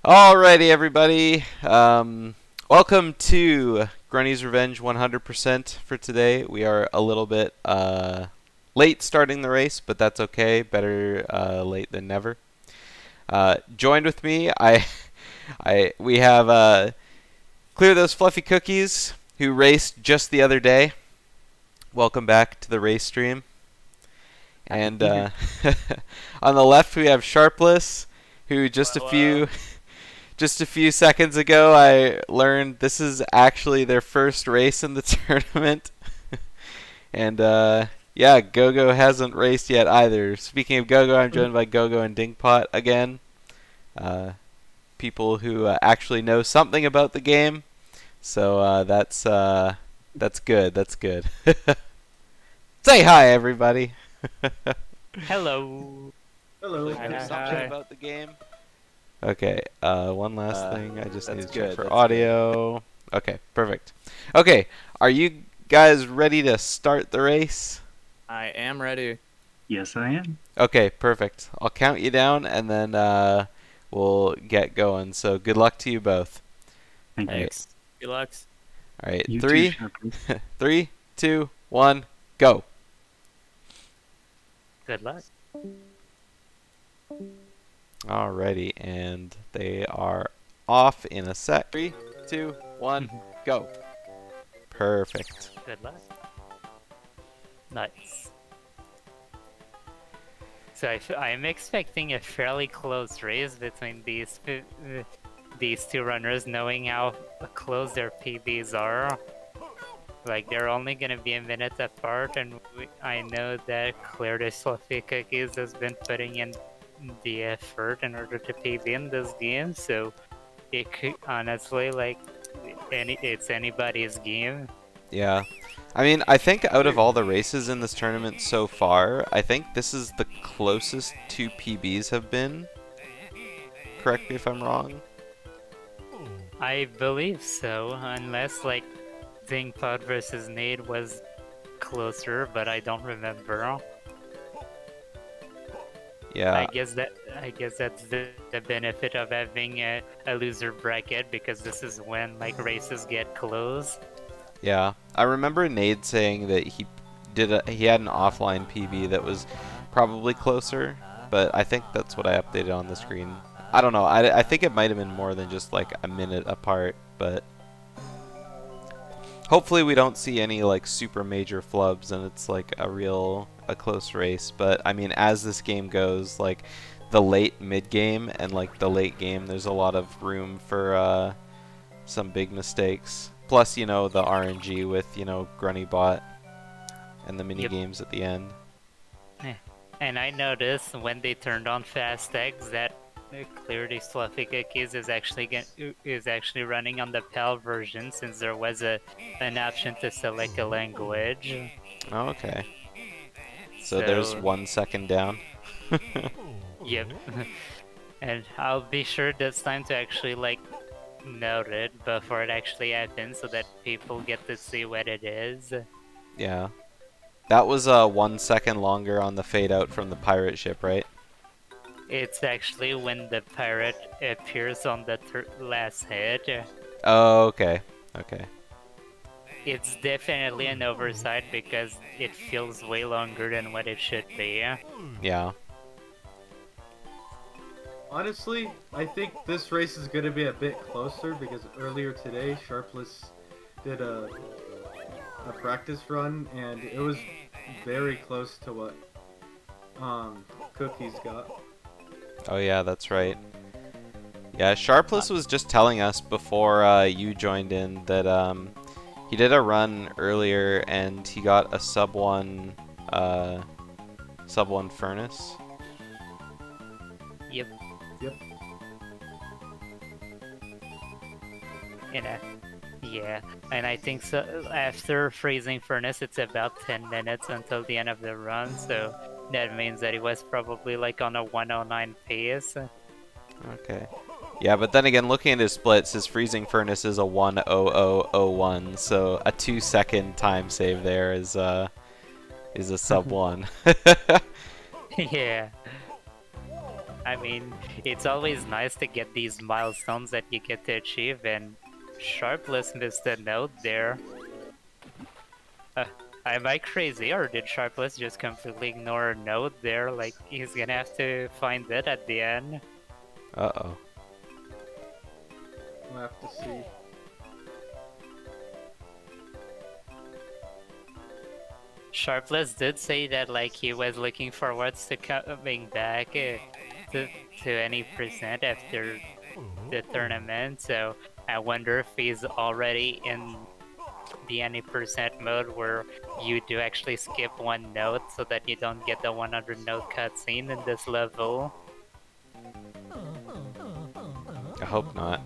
Alrighty, everybody. Welcome to Grunty's Revenge 100% for today. We are a little bit late starting the race, but that's okay. Better late than never. Joined with me, we have ClearThoseFluffyCookies, who raced just the other day. Welcome back to the race stream. And on the left, we have Sharpless, who just a few seconds ago I learned this is actually their first race in the tournament. And yeah, Gogo hasn't raced yet either. Speaking of Gogo, I'm joined by Gogo and Dingpot again. People who actually know something about the game. So that's good. That's good. Say hi, everybody. Hello. Hello. Something about the game. Okay, one last thing. I just need to check for audio. Okay, perfect. Okay, are you guys ready to start the race? I am ready. Yes, I am. Okay, perfect. I'll count you down and then we'll get going. So good luck to you both. Thanks. Good luck. All right, You three, too, Sharpless. 3, 2, 1, go. Good luck. Alrighty, and they are off in a sec. 3, 2, 1, go. Perfect. Good luck. Nice. So I'm expecting a fairly close race between these two runners, knowing how close their PBs are. Like, they're only gonna be a minute apart, and I know that ClearThoseFluffyCookies has been putting in the effort in order to PB in this game, so it could honestly, like, it's anybody's game. Yeah. I mean, I think out of all the races in this tournament so far, I think this is the closest two PBs have been. Correct me if I'm wrong. I believe so, unless, like, Dingpot versus Nate was closer, but I don't remember. Yeah. I guess that's the benefit of having a loser bracket, because this is when, like, races get close. Yeah. I remember Nade saying that he had an offline PB that was probably closer, but I think that's what I updated on the screen. I don't know. I think it might have been more than just like a minute apart, but hopefully we don't see any like super major flubs and it's like a close race. But I mean, as this game goes, like the late mid game and like the late game, there's a lot of room for some big mistakes. Plus, you know, the RNG with, you know, Grunty bot and the mini games at the end. And I noticed when they turned on fast eggs that ClearThoseFluffyCookies is actually running on the PAL version, since there was an option to select a language. Oh, okay. So there's 1 second down. Yep. And I'll be sure this time to actually, like, note it before it actually happens, so that people get to see what it is. Yeah. That was 1 second longer on the fade out from the pirate ship, right? It's actually when the pirate appears on the last hit. Oh, okay. Okay. It's definitely an oversight because it feels way longer than what it should be. Yeah. Honestly, I think this race is going to be a bit closer because earlier today, Sharpless did a practice run and it was very close to what Cookies got. Oh yeah, that's right. Yeah, Sharpless was just telling us before you joined in that he did a run earlier and he got a sub 1 furnace. Yep. Yep. Yeah, and I think so. After freezing furnace, it's about 10 minutes until the end of the run, so that means that he was probably like on a 109 pace. Okay. Yeah, but then again, looking at his splits, his freezing furnace is a 1:00:01, so a 2-second time save there is a sub 1. Yeah. I mean, it's always nice to get these milestones that you get to achieve, and Sharpless missed a note there. Am I crazy, or did Sharpless just completely ignore a note there? Like, he's gonna have to find it at the end. Uh-oh. We'll have to see. Sharpless did say that, like, he was looking forwards to coming back to any percent after the tournament, so I wonder if he's already in the any percent mode where you do actually skip one note so that you don't get the 100 note cutscene in this level. I hope not.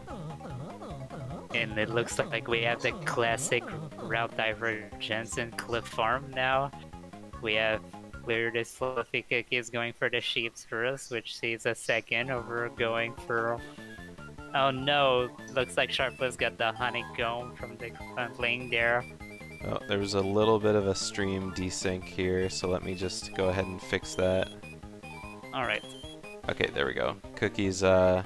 And it looks like we have the classic route divergence in Cliff Farm now. We have ClearThoseFluffyCookies going for the sheeps first, which saves a second over going for... Oh no, looks like Sharpless got the honeycomb from the playing there. Oh, there was a little bit of a stream desync here, so let me just go ahead and fix that. Alright. Okay, there we go. Cookies had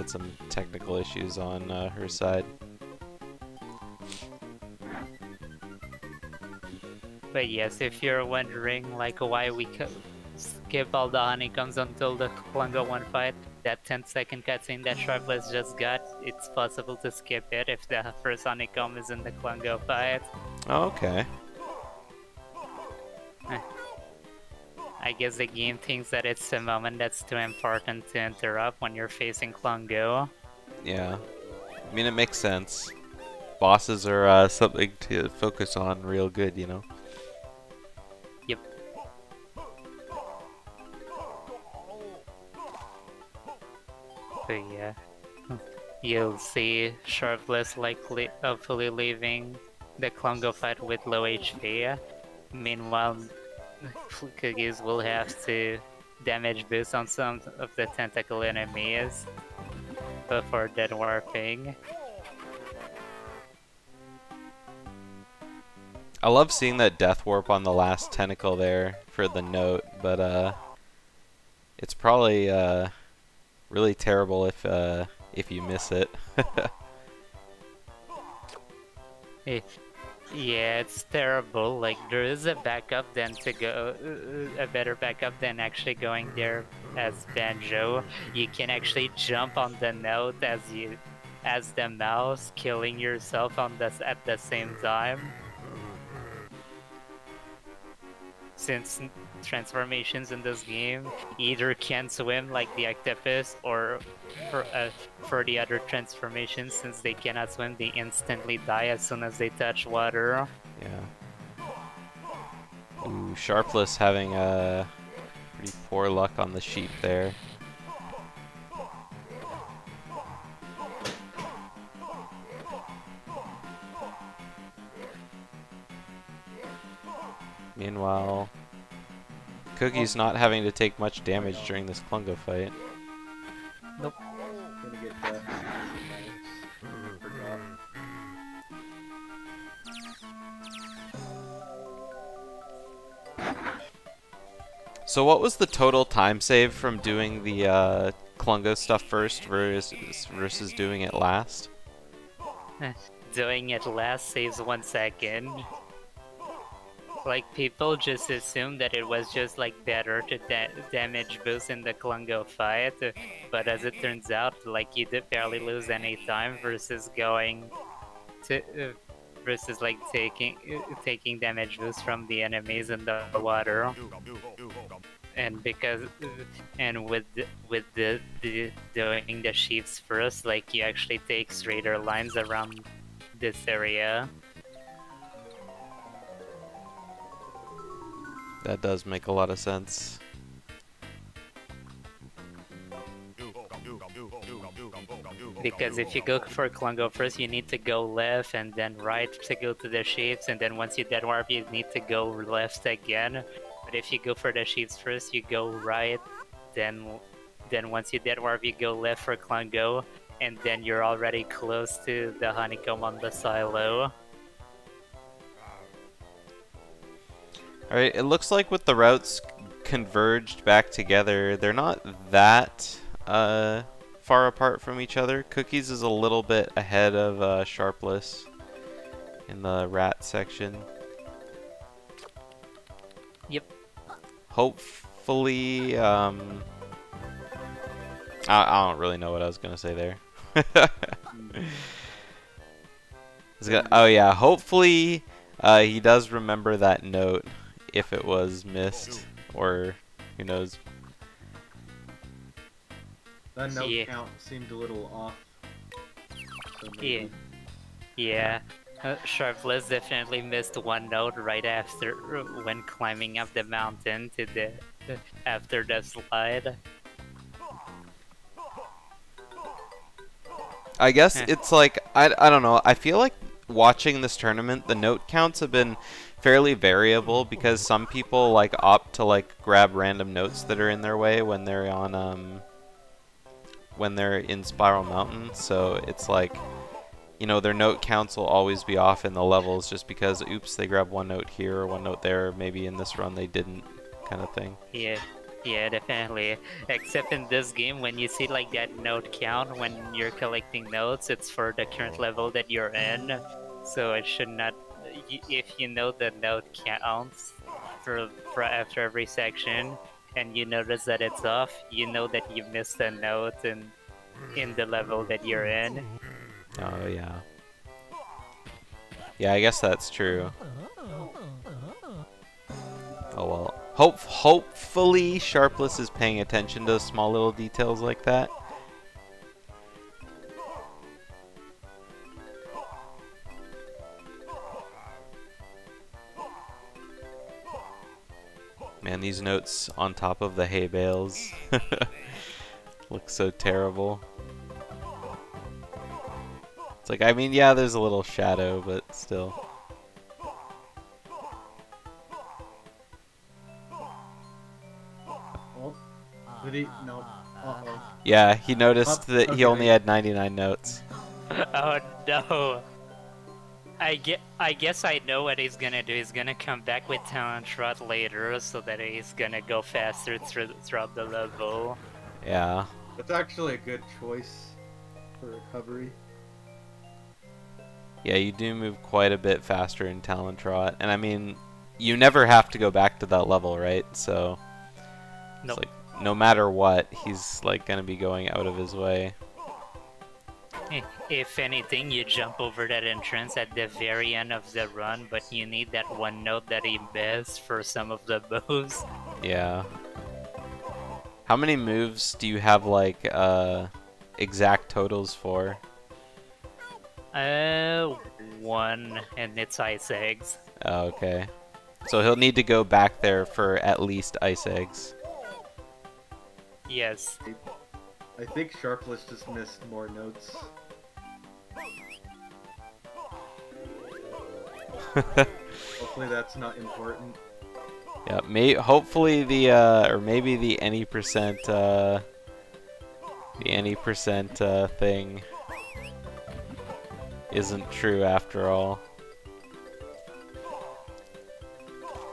some technical issues on her side. But yes, if you're wondering like why we skip all the honeycombs until the Klungo 1 fight, that 10-second cutscene that Sharpless just got, it's possible to skip it if the first honeycomb is in the Klungo fight. Oh, okay. I guess the game thinks that it's a moment that's too important to interrupt when you're facing Klungo. Yeah. I mean, it makes sense. Bosses are something to focus on real good, you know? Yep. But yeah, you'll see Sharpless likely hopefully leaving the Klungo fight with low HP. Meanwhile, Cookies will have to damage boost on some of the tentacle enemies before dead warping. I love seeing that death warp on the last tentacle there for the note, but it's probably really terrible if you miss it. Yeah, it's terrible. Like, there is a backup than to go, a better backup than actually going there as Banjo. You can actually jump on the note as the mouse, killing yourself on at the same time. Since transformations in this game either can swim like the octopus, or for the other transformations, since they cannot swim, they instantly die as soon as they touch water. Yeah. Ooh, Sharpless having pretty poor luck on the sheep there. Meanwhile, Cookie's not having to take much damage during this Klungo fight. Nope. Gonna get that. Forgot. So what was the total time save from doing the Klungo stuff first versus doing it last? Doing it last saves 1 second. Like, people just assume that it was just like better to damage boost in the Klungo fight, but as it turns out, like, you did barely lose any time versus going to versus like taking damage boost from the enemies in the water. And with the doing the sheeps first, like, you actually take straighter lines around this area. That does make a lot of sense. Because if you go for Klungo first, you need to go left and then right to go to the sheeps, and then once you dead warp, you need to go left again. But if you go for the sheeps first, you go right, then once you dead warp, you go left for Klungo, and then you're already close to the honeycomb on the silo. Alright, it looks like with the routes converged back together. They're not that far apart from each other. Cookies is a little bit ahead of Sharpless in the rat section. Yep. Hopefully, I don't really know what I was gonna say there. Oh yeah, hopefully he does remember that note if it was missed, or who knows. That note Yeah. count seemed a little off. So Yeah. maybe. Yeah. Sharpless definitely missed one note right after when climbing up the mountain to the after the slide. I guess it's like, I don't know, I feel like watching this tournament, the note counts have been fairly variable because some people like opt to like grab random notes that are in their way when they're on when they're in Spiral Mountain, so it's like, you know, their note counts will always be off in the levels just because, oops, they grabbed one note here or one note there, or maybe in this run they didn't, kind of thing. Yeah. Yeah, definitely. Except in this game, when you see like that note count when you're collecting notes, it's for the current level that you're in. So it should not. If you know the note counts for after every section, and you notice that it's off, you know that you missed a note in the level that you're in. Oh yeah. Yeah, I guess that's true. Oh well. Hopefully Sharpless is paying attention to small little details like that. Man, these notes on top of the hay bales look so terrible. It's like, I mean, yeah, there's a little shadow, but still. Did he? No. Uh-oh. Yeah, he noticed that he okay. only had 99 notes. Oh no! I guess I know what he's gonna do. He's gonna come back with Talent Shot later, so that he's gonna go faster throughout the level. Yeah. That's actually a good choice for recovery. Yeah, you do move quite a bit faster in Talon Trot, and I mean, you never have to go back to that level, right? So, Nope. it's like, no matter what, he's like gonna be going out of his way. If anything, you jump over that entrance at the very end of the run, but you need that one note that he missed for some of the moves. Yeah. How many moves do you have like exact totals for? One, and it's Ice Eggs. Oh, okay. So he'll need to go back there for at least Ice Eggs. Yes. I think Sharpless just missed more notes. Hopefully that's not important. Yeah, hopefully the or maybe the any percent thing isn't true after all.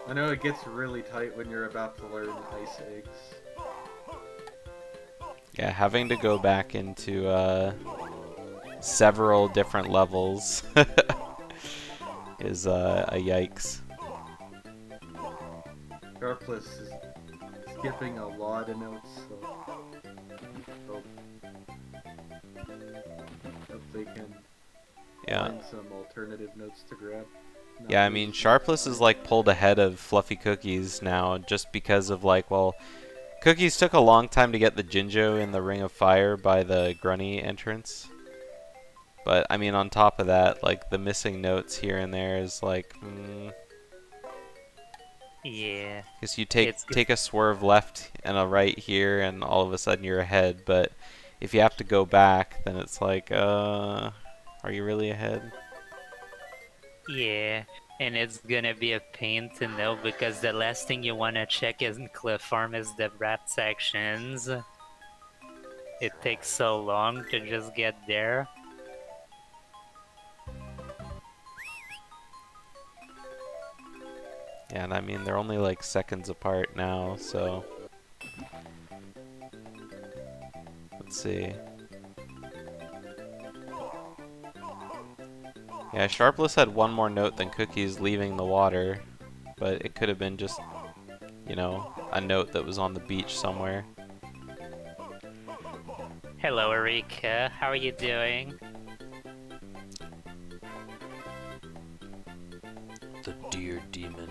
I know it gets really tight when you're about to learn Ice Eggs. Yeah, having to go back into several different levels is a yikes. Sharpless is skipping a lot of notes, so hope they can find some alternative notes to grab. Yeah, I mean, Sharpless is like pulled ahead of Fluffy Cookies now just because of like, well, Cookies took a long time to get the Jinjo in the Ring of Fire by the Grunty entrance. But, I mean, on top of that, like, the missing notes here and there is like, Yeah. because you take a swerve left and a right here and all of a sudden you're ahead, but if you have to go back, then it's like, are you really ahead? Yeah. And it's gonna be a pain to know because the last thing you wanna check in Cliff Farm is the rat sections. It takes so long to just get there. Yeah, and I mean, they're only like seconds apart now, so... Let's see. Yeah, Sharpless had one more note than Cookies leaving the water, but it could have been just, you know, a note that was on the beach somewhere. Hello, Erika. How are you doing? The deer demon.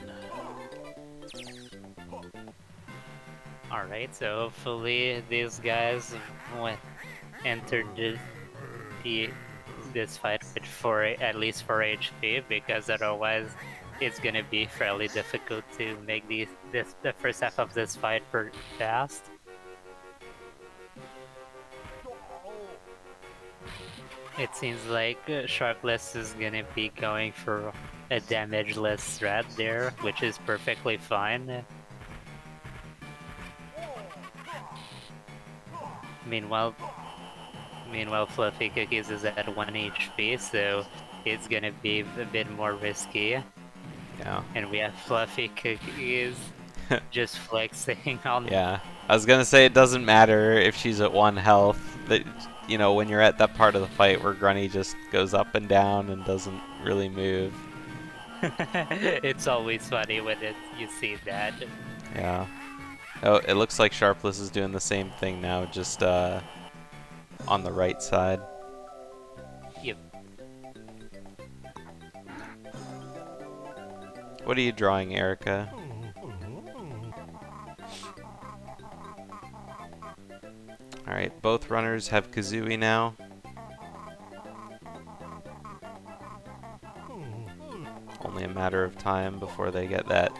Alright, so hopefully these guys entered this fight with at least 4 HP, because otherwise it's gonna be fairly difficult to make the first half of this fight fast. It seems like Sharpless is gonna be going for a damageless threat there, which is perfectly fine. Meanwhile, Fluffy Cookies is at 1 HP, so it's gonna be a bit more risky. Yeah. And we have Fluffy Cookies just flexing on. Yeah. I was gonna say it doesn't matter if she's at 1 health. That, you know, when you're at that part of the fight where Grunty just goes up and down and doesn't really move. It's always funny when you see that. Yeah. Oh, it looks like Sharpless is doing the same thing now, just on the right side. Yep. What are you drawing, Erica? Alright, both runners have Kazooie now. Only a matter of time before they get that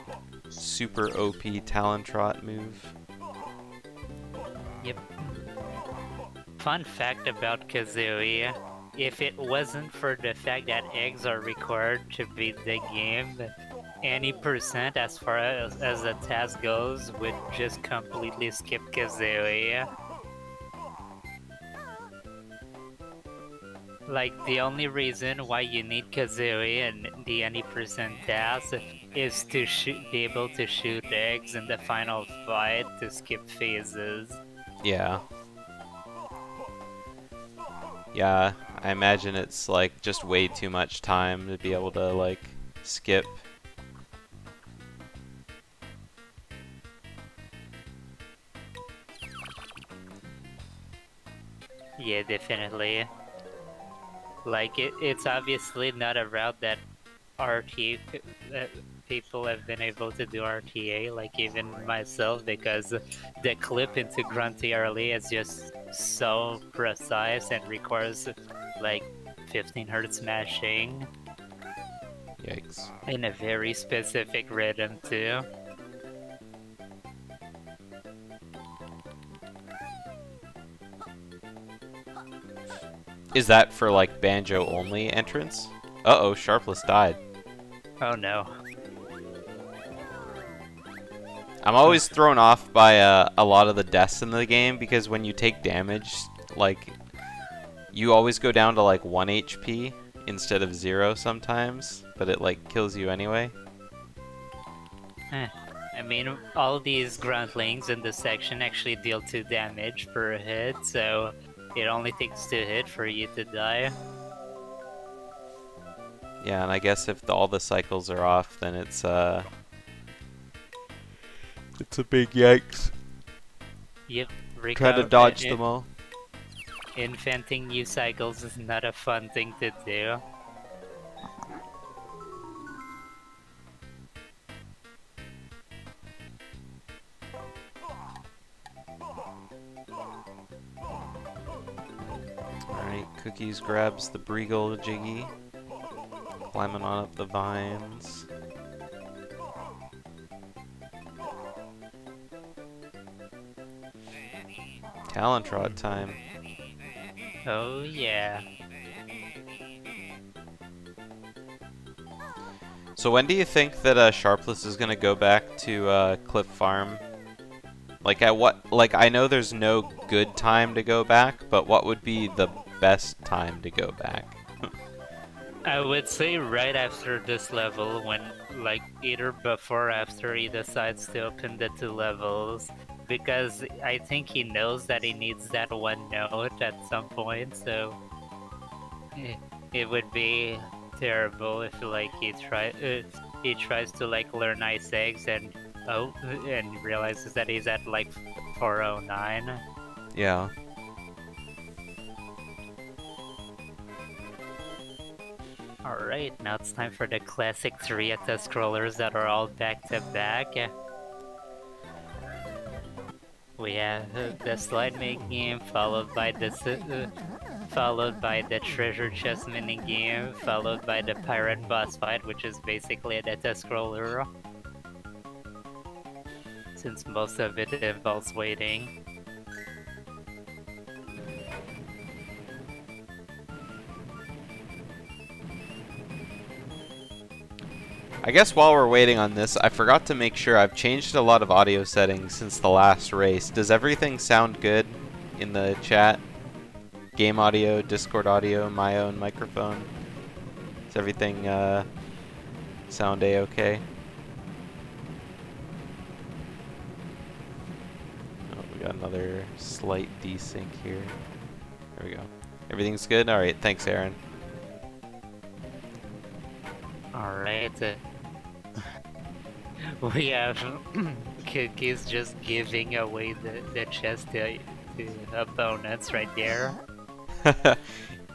super OP Talon Trot move. Yep. Fun fact about Kazooie, if it wasn't for the fact that eggs are required to beat the game, any percent as far as the task goes would just completely skip Kazooie. Like, the only reason why you need Kazooie and the any percent task is to be able to shoot eggs in the final fight to skip phases. Yeah. Yeah, I imagine it's like just way too much time to be able to like skip. Yeah, definitely. Like, it's obviously not a route that people have been able to do RTA, like even myself, because the clip into Grunty early is just so precise and requires like 15 Hz mashing. Yikes. In a very specific rhythm too. Is that for like banjo only entrance? Uh-oh, Sharpless died. Oh no. I'm always thrown off by a lot of the deaths in the game, because when you take damage, like, you always go down to like 1 HP instead of 0 sometimes, but it like kills you anyway. I mean, all these gruntlings in this section actually deal 2 damage per hit, so it only takes 2 hits for you to die. Yeah, and I guess if all the cycles are off, then it's a big yikes. Yep, Try to dodge them all. Inventing new cycles is not a fun thing to do. Alright, Cookies grabs the Breagle Jiggy, climbing on up the vines. Talon Trot time. Oh yeah. So when do you think that Sharpless is gonna go back to Cliff Farm? Like at what? Like I know there's no good time to go back, but what would be the best time to go back? I would say right after this level, when like either before or after he decides to open the 2 levels, because I think he knows that he needs that one note at some point, so it would be terrible if like he tries to like learn ice eggs and realizes that he's at like 409. Yeah. Alright, now it's time for the classic 3 scrollers that are all back to back. We have the slide making, followed by the treasure chest mini game, followed by the pirate boss fight, which is basically a data scroller, since most of it involves waiting. I guess while we're waiting on this, I forgot to make sure I've changed a lot of audio settings since the last race. Does everything sound good in the chat? Game audio, Discord audio, my own microphone. Does everything sound a-okay? Oh, we got another slight desync here. There we go. Everything's good? Alright, thanks Aaron. Alright. We have Cookies just giving away the chest to opponents right there.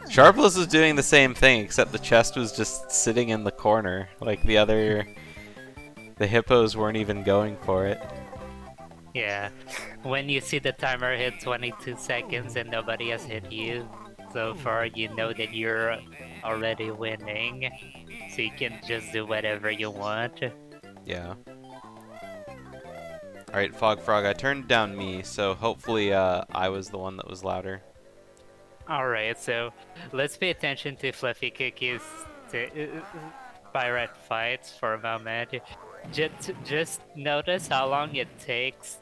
Sharpless was doing the same thing, except the chest was just sitting in the corner. Like the hippos weren't even going for it. Yeah. When you see the timer hit 22 seconds and nobody has hit you so far, you know that you're already winning. So you can just do whatever you want. Yeah. Alright, Fog Frog, I turned down me, so hopefully I was the one that was louder. Alright, so let's pay attention to Fluffy Cookies pirate fights for a moment. Just notice how long it takes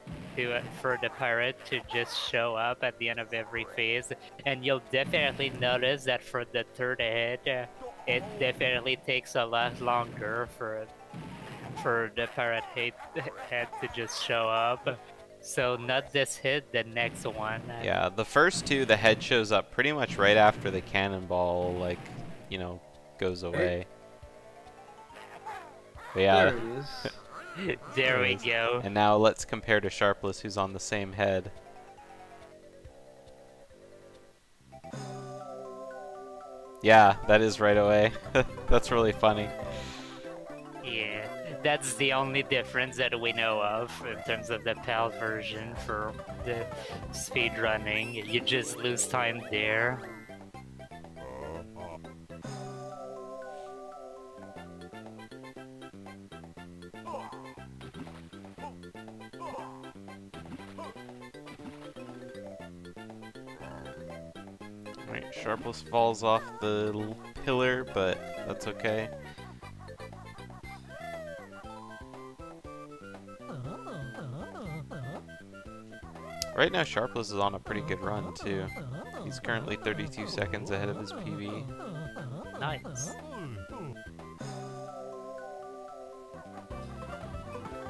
for the pirate to just show up at the end of every phase, and you'll definitely notice that for the third hit, it definitely takes a lot longer for the pirate head to just show up. So not this hit, the next one. Yeah, the first two, the head shows up pretty much right after the cannonball, like, you know, goes away. But yeah. There it is. There we go. And now let's compare to Sharpless, who's on the same head. Yeah, that is right away. That's really funny. Yeah, that's the only difference that we know of in terms of the PAL version for the speedrunning. You just lose time there. Right, Sharpless falls off the pillar, but that's okay. Right now, Sharpless is on a pretty good run, too. He's currently 32 seconds ahead of his PB. Nice.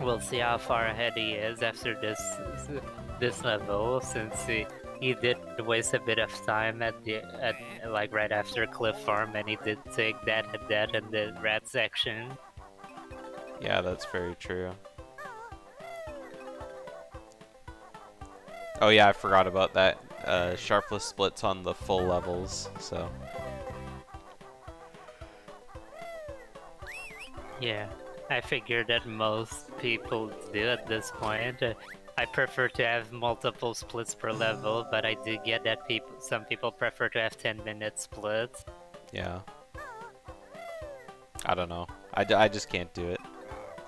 We'll see how far ahead he is after this level, since he did waste a bit of time at like right after Cliff Farm, and he did take that in the rat section. Yeah, that's very true. Oh yeah, I forgot about that. Sharpless splits on the full levels, so. Yeah, I figured that most people do at this point. I prefer to have multiple splits per level, but I do get that some people prefer to have 10-minute splits. Yeah. I don't know. I just can't do it.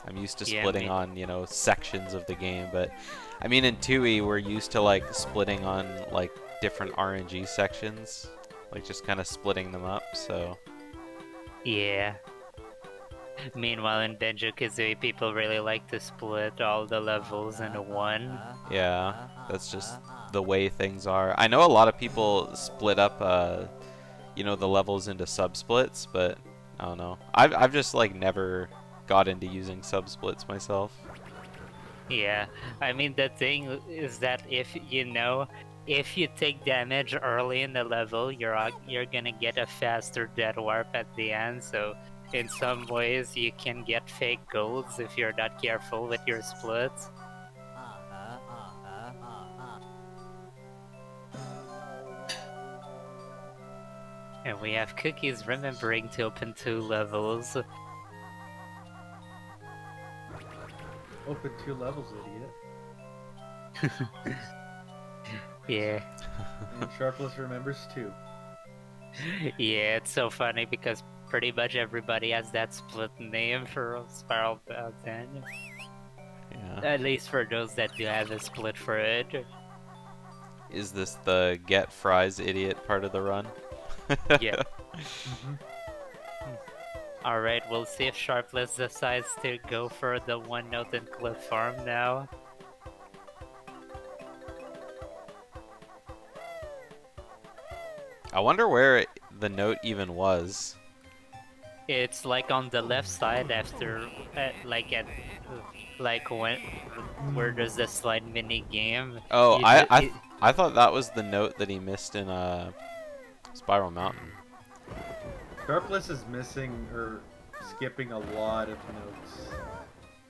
I'm used to splitting on, you know, sections of the game, but I mean in 2E we're used to like splitting on like different RNG sections, like just kind of splitting them up, so. Yeah. Meanwhile in Banjo-Kazooie people really like to split all the levels into one. Yeah, that's just the way things are. I know a lot of people split up, you know, the levels into sub-splits, but I don't know. I've just like never got into using sub-splits myself. Yeah, I mean the thing is that if you take damage early in the level, you're gonna get a faster dead warp at the end. So in some ways you can get fake golds if you're not careful with your splits. And we have Cookies remembering to open 2 levels. Open 2 levels, idiot. Yeah. And Sharpless remembers too. Yeah, it's so funny because pretty much everybody has that split name for Spiral Mountain. Yeah. At least for those that do have a split for it. Is this the get fries idiot part of the run? Yeah. Alright, we'll see if Sharpless decides to go for the 1 note and Cliff Farm now. I wonder where the note even was. It's like on the left side after, where there's the slide mini game. Oh, I thought that was the note that he missed in Spiral Mountain. Sharpless is missing or skipping a lot of notes.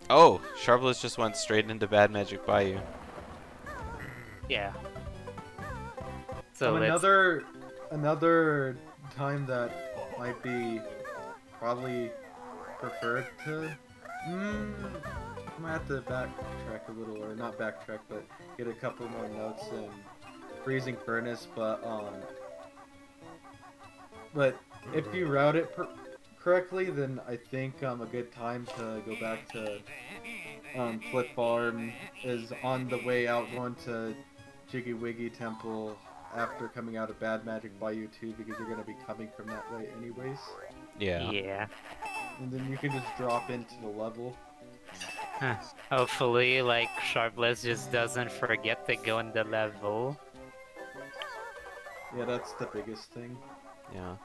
Oh, Sharpless just went straight into Bad Magic Bayou. Yeah. So another time that might be probably preferred to. I might have to backtrack a little, or not backtrack, but get a couple more notes in Freezing Furnace. But if you route it correctly, then I think a good time to go back to Flip Farm is on the way out going to Jiggy Wiggy Temple after coming out of Bad Magic Bayou 2, because you're going to be coming from that way anyways. Yeah. Yeah. And then you can just drop into the level. Hopefully, like, Sharpless just doesn't forget to go in the level. Yeah, that's the biggest thing. Yeah.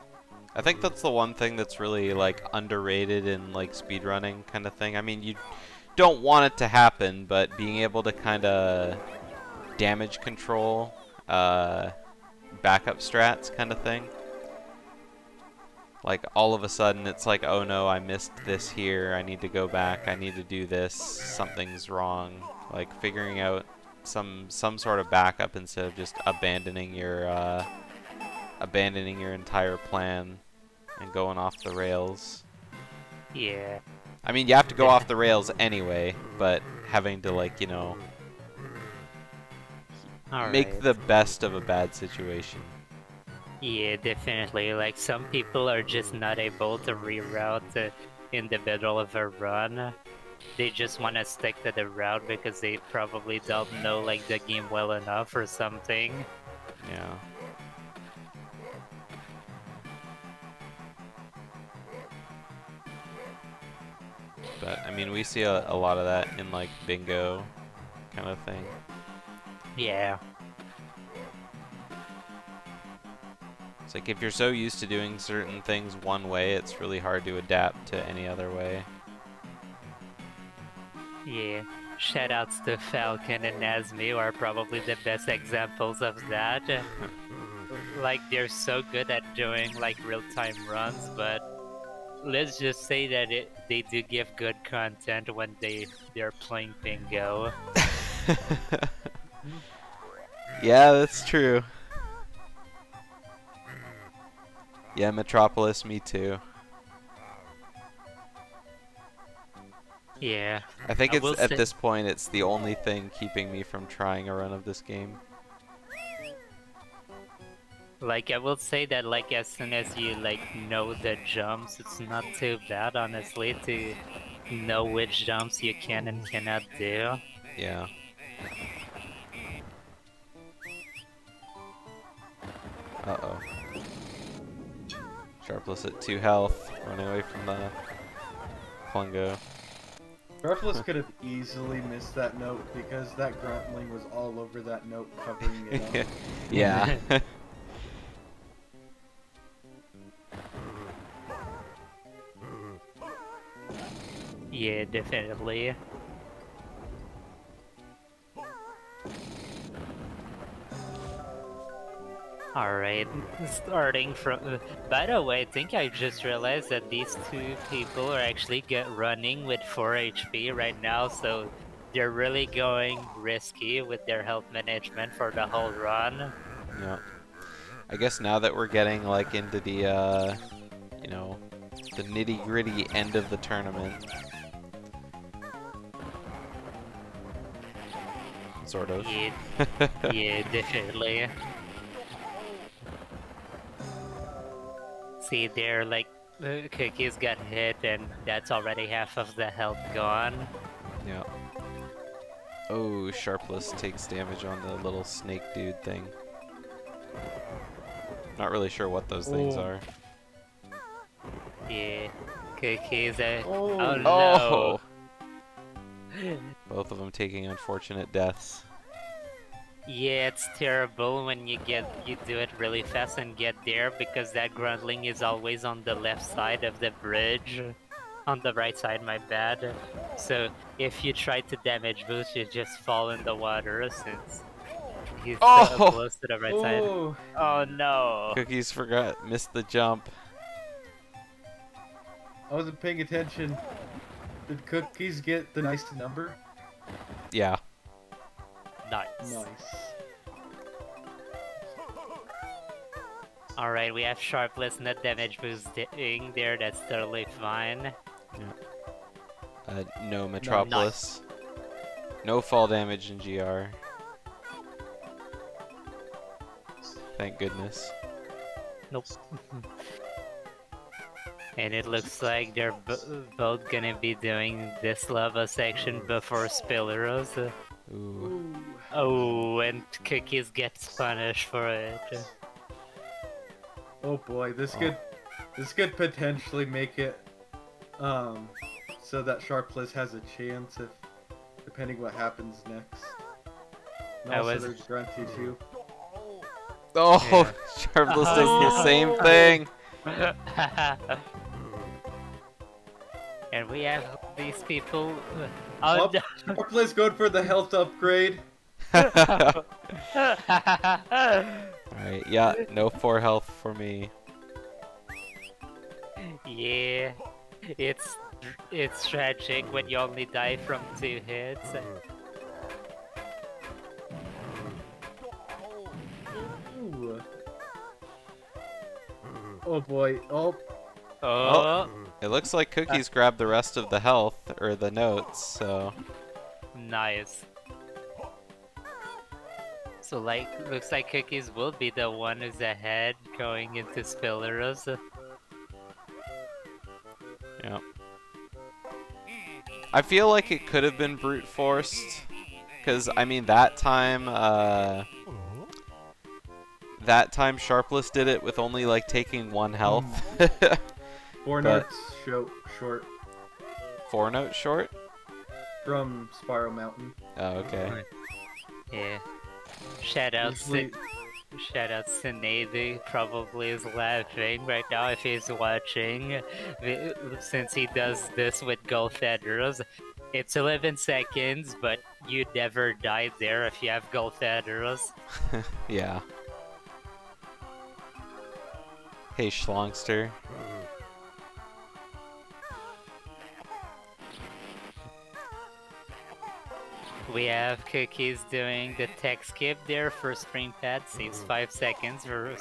I think that's the one thing that's really like underrated in like speedrunning kind of thing. I mean, you don't want it to happen, but being able to kind of damage control backup strats kind of thing. Like all of a sudden it's like, oh no, I missed this here, I need to go back, I need to do this, something's wrong. Like figuring out some sort of backup instead of just abandoning your entire plan and going off the rails. Yeah. I mean, you have to go off the rails anyway, but having to, like, you know, make the best of a bad situation. Yeah, definitely. Like, some people are just not able to reroute in the middle of a run. They just want to stick to the route because they probably don't know, like, the game well enough or something. Yeah. But, I mean, we see a lot of that in, like, bingo kind of thing. Yeah. It's like, if you're so used to doing certain things one way, it's really hard to adapt to any other way. Yeah. Shoutouts to Falcon and Nazmi, who are probably the best examples of that. Like, they're so good at doing, like, real-time runs, but let's just say that they do give good content when they're playing bingo. Yeah, that's true. Yeah, Metropolis, me too. Yeah. I think it's at this point it's the only thing keeping me from trying a run of this game. Like, I will say that, like, as soon as you, like, know the jumps, it's not too bad, honestly, to know which jumps you can and cannot do. Yeah. Uh-oh. Sharpless at 2 health, running away from the Plungo. Sharpless could have easily missed that note because that Gruntling was all over that note covering it up. Yeah. Yeah, definitely. Alright, starting from... by the way, I think I just realized that these two people are actually running with 4 HP right now, so they're really going risky with their health management for the whole run. Yeah. I guess now that we're getting like into the you know, the nitty-gritty end of the tournament. Sort of. Yeah, yeah, definitely. See there, like, the Cookies got hit and that's already half of the health gone. Yeah. Oh, Sharpless takes damage on the little snake dude thing. Not really sure what those things are. Yeah, Cookies, Oh. oh no! Both of them taking unfortunate deaths. Yeah, it's terrible when you do it really fast and get there, because that Gruntling is always on the left side of the bridge. On the right side, my bad. So if you try to damage boost, you just fall in the water since he's so close to the right side. Oh no! Cookies missed the jump. I wasn't paying attention. Did Cookies get the nice number? Yeah. Nice. Nice. Alright, we have Sharpless, not damage boosting there, that's totally fine. No Metropolis. No fall damage in GR. Thank goodness. Nope. And it looks like they're both gonna be doing this lava section before Spilleros. Ooh. Oh, and Cookies gets punished for it. Oh boy, this could potentially make it so that Sharpless has a chance if depending what happens next. And also there's Grunty too. Oh, Yeah. Sharpless does the same thing. And we have these people. Oh, Oh, no. Sharpless going for the health upgrade. Alright, yeah, no 4 health for me. Yeah, it's tragic when you only die from 2 hits. Ooh. Oh boy. Oh. Oh, It looks like Cookies grabbed the rest of the health, or the notes, so... nice. So looks like Cookies will be the one who's ahead going into Spilleros. Yeah. I feel like it could have been brute forced, because I mean that time Sharpless did it with only like taking 1 health. 4 notes short 4 notes short? from Spiral Mountain. Oh, okay. Yeah. Shout out Usually- Sinead, probably is laughing right now if he's watching, since he does this with Gold Feathers. It's 11 seconds, but you never die there if you have Gold Feathers. Yeah. Hey, Schlongster. We have Cookies doing the tech skip there for Spring Pad, saves 5 seconds for,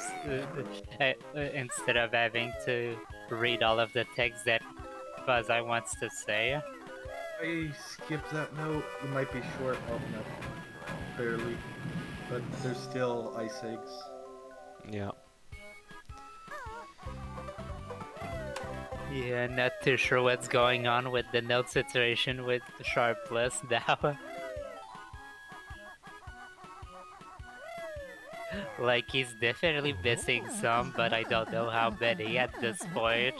instead of having to read all of the text that Buzzeye wants to say. I skipped that note. You might be short. Oh no, barely. But there's still ice eggs. Yeah. Yeah, not too sure what's going on with the note situation with Sharpless now. Like, he's definitely missing some, but I don't know how many at this point.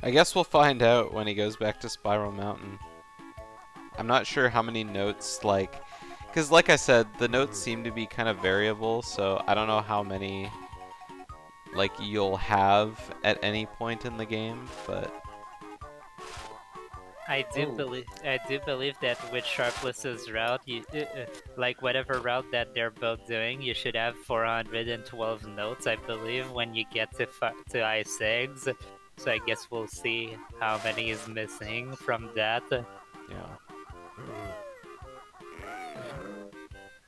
I guess we'll find out when he goes back to Spiral Mountain. I'm not sure how many notes, like... Because like I said, the notes seem to be kind of variable, so I don't know how many like you'll have at any point in the game, but I do believe that with Sharpless's route, like whatever route that they're both doing, you should have 412 notes, I believe, when you get to Ice Eggs. So I guess we'll see how many is missing from that. yeah.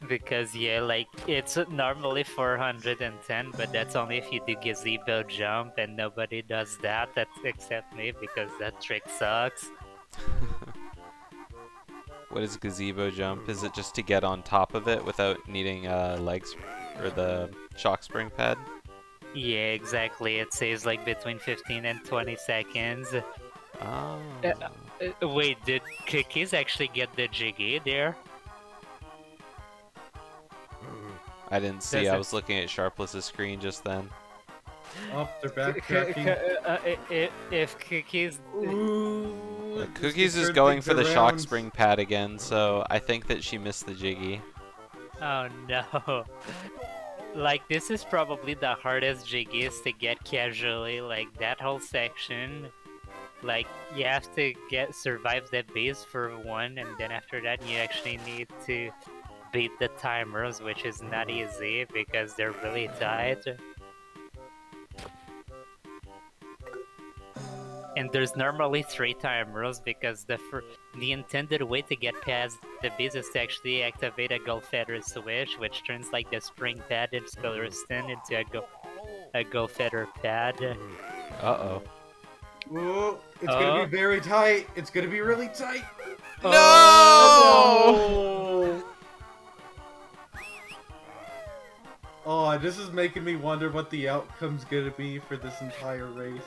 Because yeah, like it's normally 410, but that's only if you do gazebo jump, and nobody does that. That's except me because that trick sucks. What is gazebo jump? Is it just to get on top of it without needing legs or the shock spring pad? Yeah, exactly. It saves like between 15 and 20 seconds. Oh. Wait, did Cookies actually get the jiggy there? I didn't see. Does I it- was looking at Sharpless's screen just then. Oh, they're backtracking. If Cookies... Ooh, Cookies is turn going things for the shock around. spring pad again, so I think that she missed the jiggy. Oh no. Like, this is probably the hardest jiggies to get casually, like, that whole section. Like, you have to survive the base for one, and then after that you actually need to beat the timers, which is not easy because they're really tight. And there's normally 3 timers because the intended way to get past the base is to actually activate a gold feather switch, which turns like the spring pad in Skeleton into a gold feather pad. Uh-oh. Ooh, it's gonna be very tight. It's gonna be really tight. No! Oh! Oh, this is making me wonder what the outcome's gonna be for this entire race.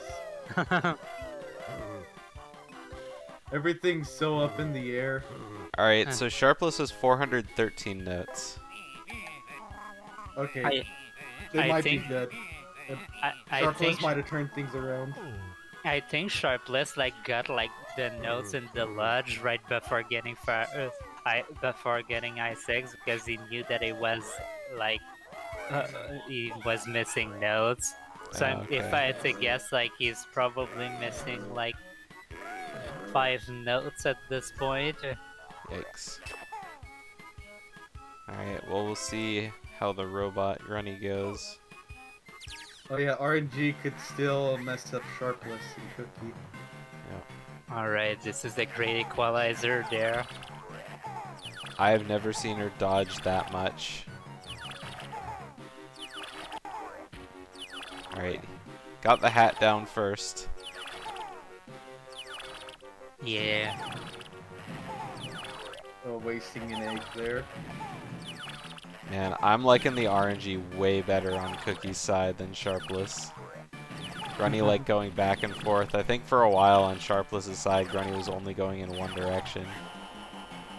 Everything's so up in the air. Alright, so Sharpless has 413 notes. Okay, they I might think- be good. I Sharpless think might have turned things around. I think Sharpless like got like the notes in the lodge right before getting before getting I6 because he knew that it was like he was missing notes. So if Okay. I had to guess, like he's probably missing like 5 notes at this point. Yikes. Alright, well we'll see how the robot Grunty goes. Oh yeah, RNG could still mess up Sharpless and Cookie. Alright, this is a great equalizer there. I've never seen her dodge that much. Alright, got the hat down first. Yeah. Oh, wasting an egg there. Man, I'm liking the RNG way better on Cookie's side than Sharpless. Grunty like going back and forth. I think for a while on Sharpless's side, Grunty was only going in one direction.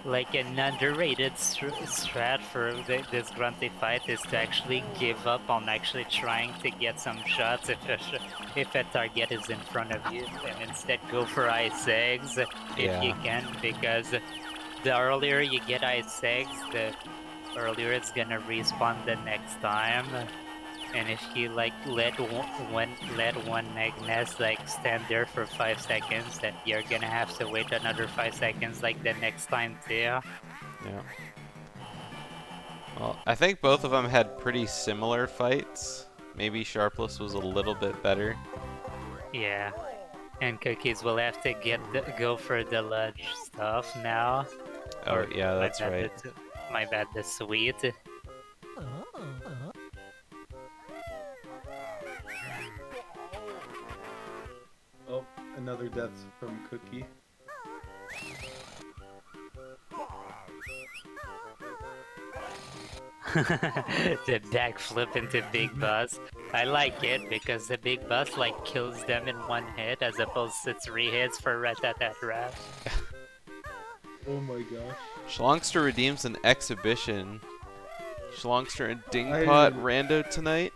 Like an underrated strat for this Grunty fight is to actually give up on actually trying to get some shots if a target is in front of you, and instead go for ice eggs if you can, because the earlier you get ice eggs, the earlier it's gonna respawn the next time. And if you like let one egg nest like stand there for 5 seconds, then you're gonna have to wait another 5 seconds like the next time too. Yeah. Well, I think both of them had pretty similar fights. Maybe Sharpless was a little bit better. Yeah. And Cookies will have to go for the lodge stuff now. Oh, Or yeah, my that's bad, right. My bad, the sweet. Oh, another death from Cookie. The backflip into Big Boss. I like it because the Big Boss like kills them in 1 hit as opposed to 3 hits for Rat. Oh my gosh. Schlongster redeems an exhibition. Schlongster and Dingpot rando tonight.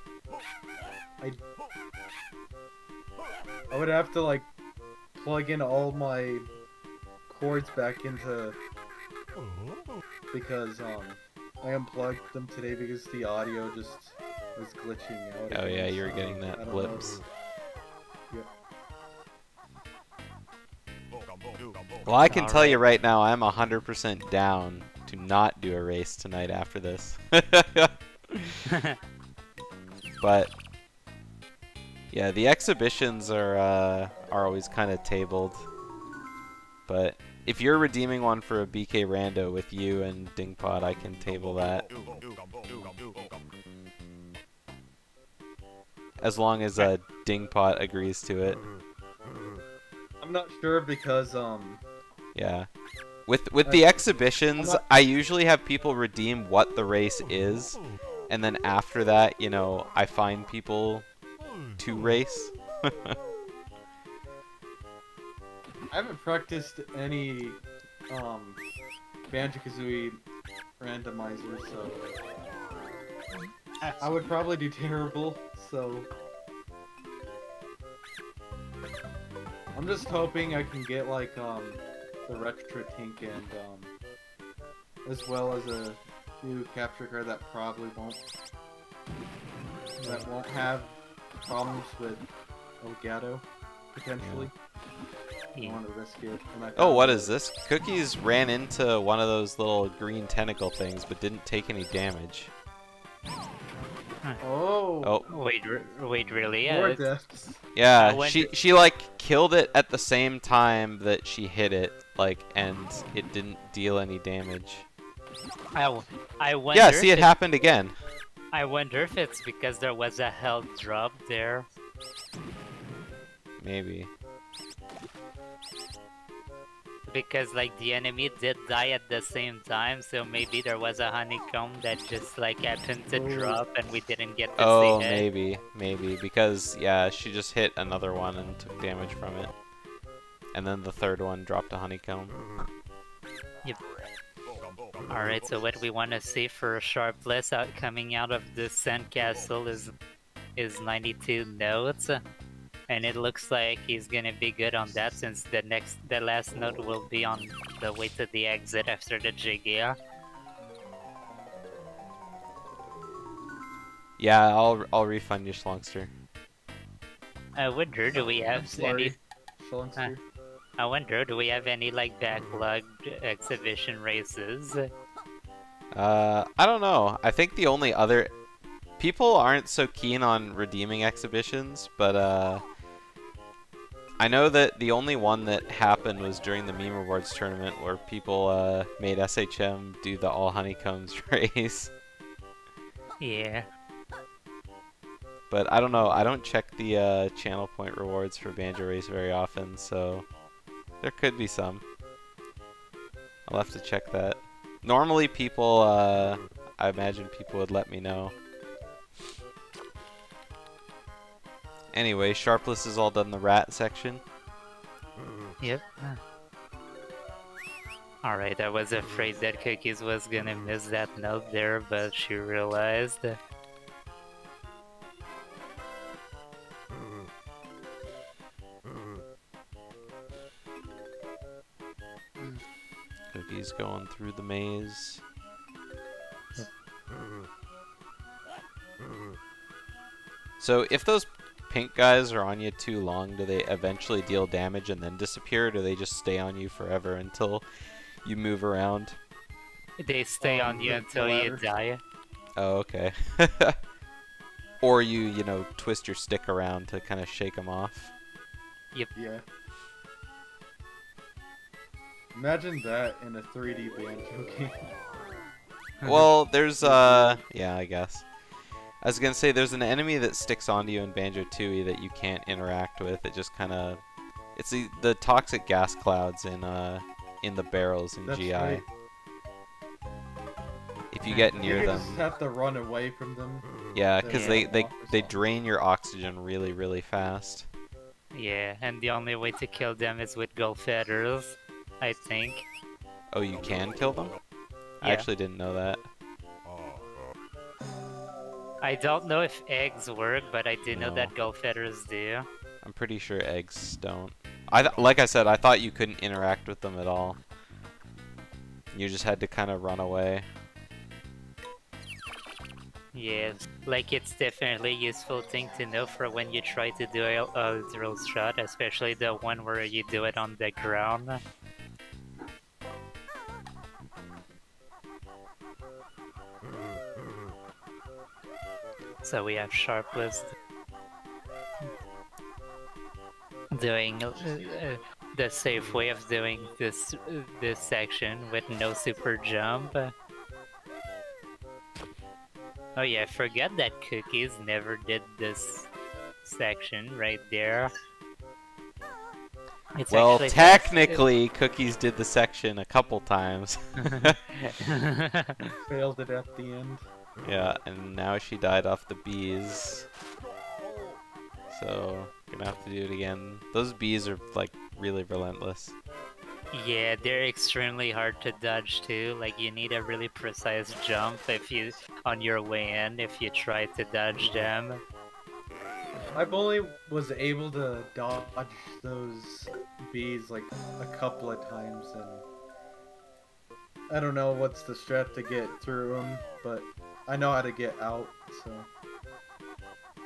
I would have to like plug in all my cords back into because I unplugged them today because the audio just was glitching out. Oh yeah, again, you were so getting I that don't know. blips. Yep. Well, I can tell you Alright. right now, I'm 100% down to not do a race tonight after this. But yeah, the exhibitions are always kind of tabled. But if you're redeeming one for a BK Rando with you and Dingpot, I can table that. As long as Dingpot agrees to it. I'm not sure because Yeah. With the exhibitions, I usually have people redeem what the race is, and then after that, you know, I find people to race. I haven't practiced any Banjo-Kazooie randomizer, so I would probably do terrible. So I'm just hoping I can get like the Retro Tink and as well as a new capture card that probably won't have problems with Elgato potentially. I don't want to risk it. And Oh, what is this? Cookies ran into one of those little green tentacle things, but didn't take any damage. Oh. Oh. Wait, really? More Yeah, deaths. Yeah, when she like killed it at the same time that she hit it, like, and it didn't deal any damage. I wonder. Yeah, see, if it happened again. I wonder if it's because there was a health drop there. Maybe. Because like the enemy did die at the same time, so maybe there was a honeycomb that just like happened to drop and we didn't get to Oh, see it. maybe, because yeah, she just hit another one and took damage from it, and then the third one dropped a honeycomb. Yep. Alright, so what we want to see for Sharpless coming out of the sandcastle is 92 notes. And it looks like he's gonna be good on that since the last note will be on the way to the exit after the Jigia. Yeah, I'll refund you, Schlongster. I wonder, do we have any? Schlongster. I wonder, do we have any like backlogged exhibition races? I don't know. I think the only other people aren't so keen on redeeming exhibitions, but I know that the only one that happened was during the Meme Rewards tournament where people made SHM do the all honeycombs race. Yeah. But I don't know. I don't check the channel point rewards for Banjo Race very often, so there could be some. I'll have to check that. Normally people, I imagine people would let me know. Anyway, Sharpless is all done the rat section. Yep. Alright, I was afraid that Cookies was gonna miss that note there, but she realized. Cookies going through the maze. So if those pink guys are on you too long, do they eventually deal damage and then disappear, or do they just stay on you forever until you move around? They stay on you until you die. Oh, okay. Or you know, twist your stick around to kind of shake them off. Yep. Yeah. Imagine that in a 3D Banjo game. Well, there's, yeah, I guess. I was gonna say, there's an enemy that sticks onto you in Banjo-Tooie that you can't interact with. It just kind of... It's the toxic gas clouds in the barrels in That's GI. right. If you get near You them... just have to run away from them. Yeah, because they walk or something. drain your oxygen really, really fast. Yeah, and the only way to kill them is with gold feathers, I think. Oh, you can kill them? I Yeah. actually didn't know that. I don't know if eggs work, but I do know No. that gold feathers do. I'm pretty sure eggs don't. Like I said, I thought you couldn't interact with them at all. You just had to kind of run away. Yes, like it's definitely a useful thing to know for when you try to do a drill shot, especially the one where you do it on the ground. So we have Sharpless doing the safe way of doing this section with no super jump. Oh yeah, I forgot that Cookies never did this section right there. It's Well, actually technically, Cookies did the section a couple times. Failed it at the end. Yeah, and now she died off the bees. So, gonna have to do it again. Those bees are, like, really relentless. Yeah, they're extremely hard to dodge too. Like you need a really precise jump if you on your way in if you try to dodge them. I've only was able to dodge those bees like a couple of times, and I don't know what's the strat to get through them, but I know how to get out, so...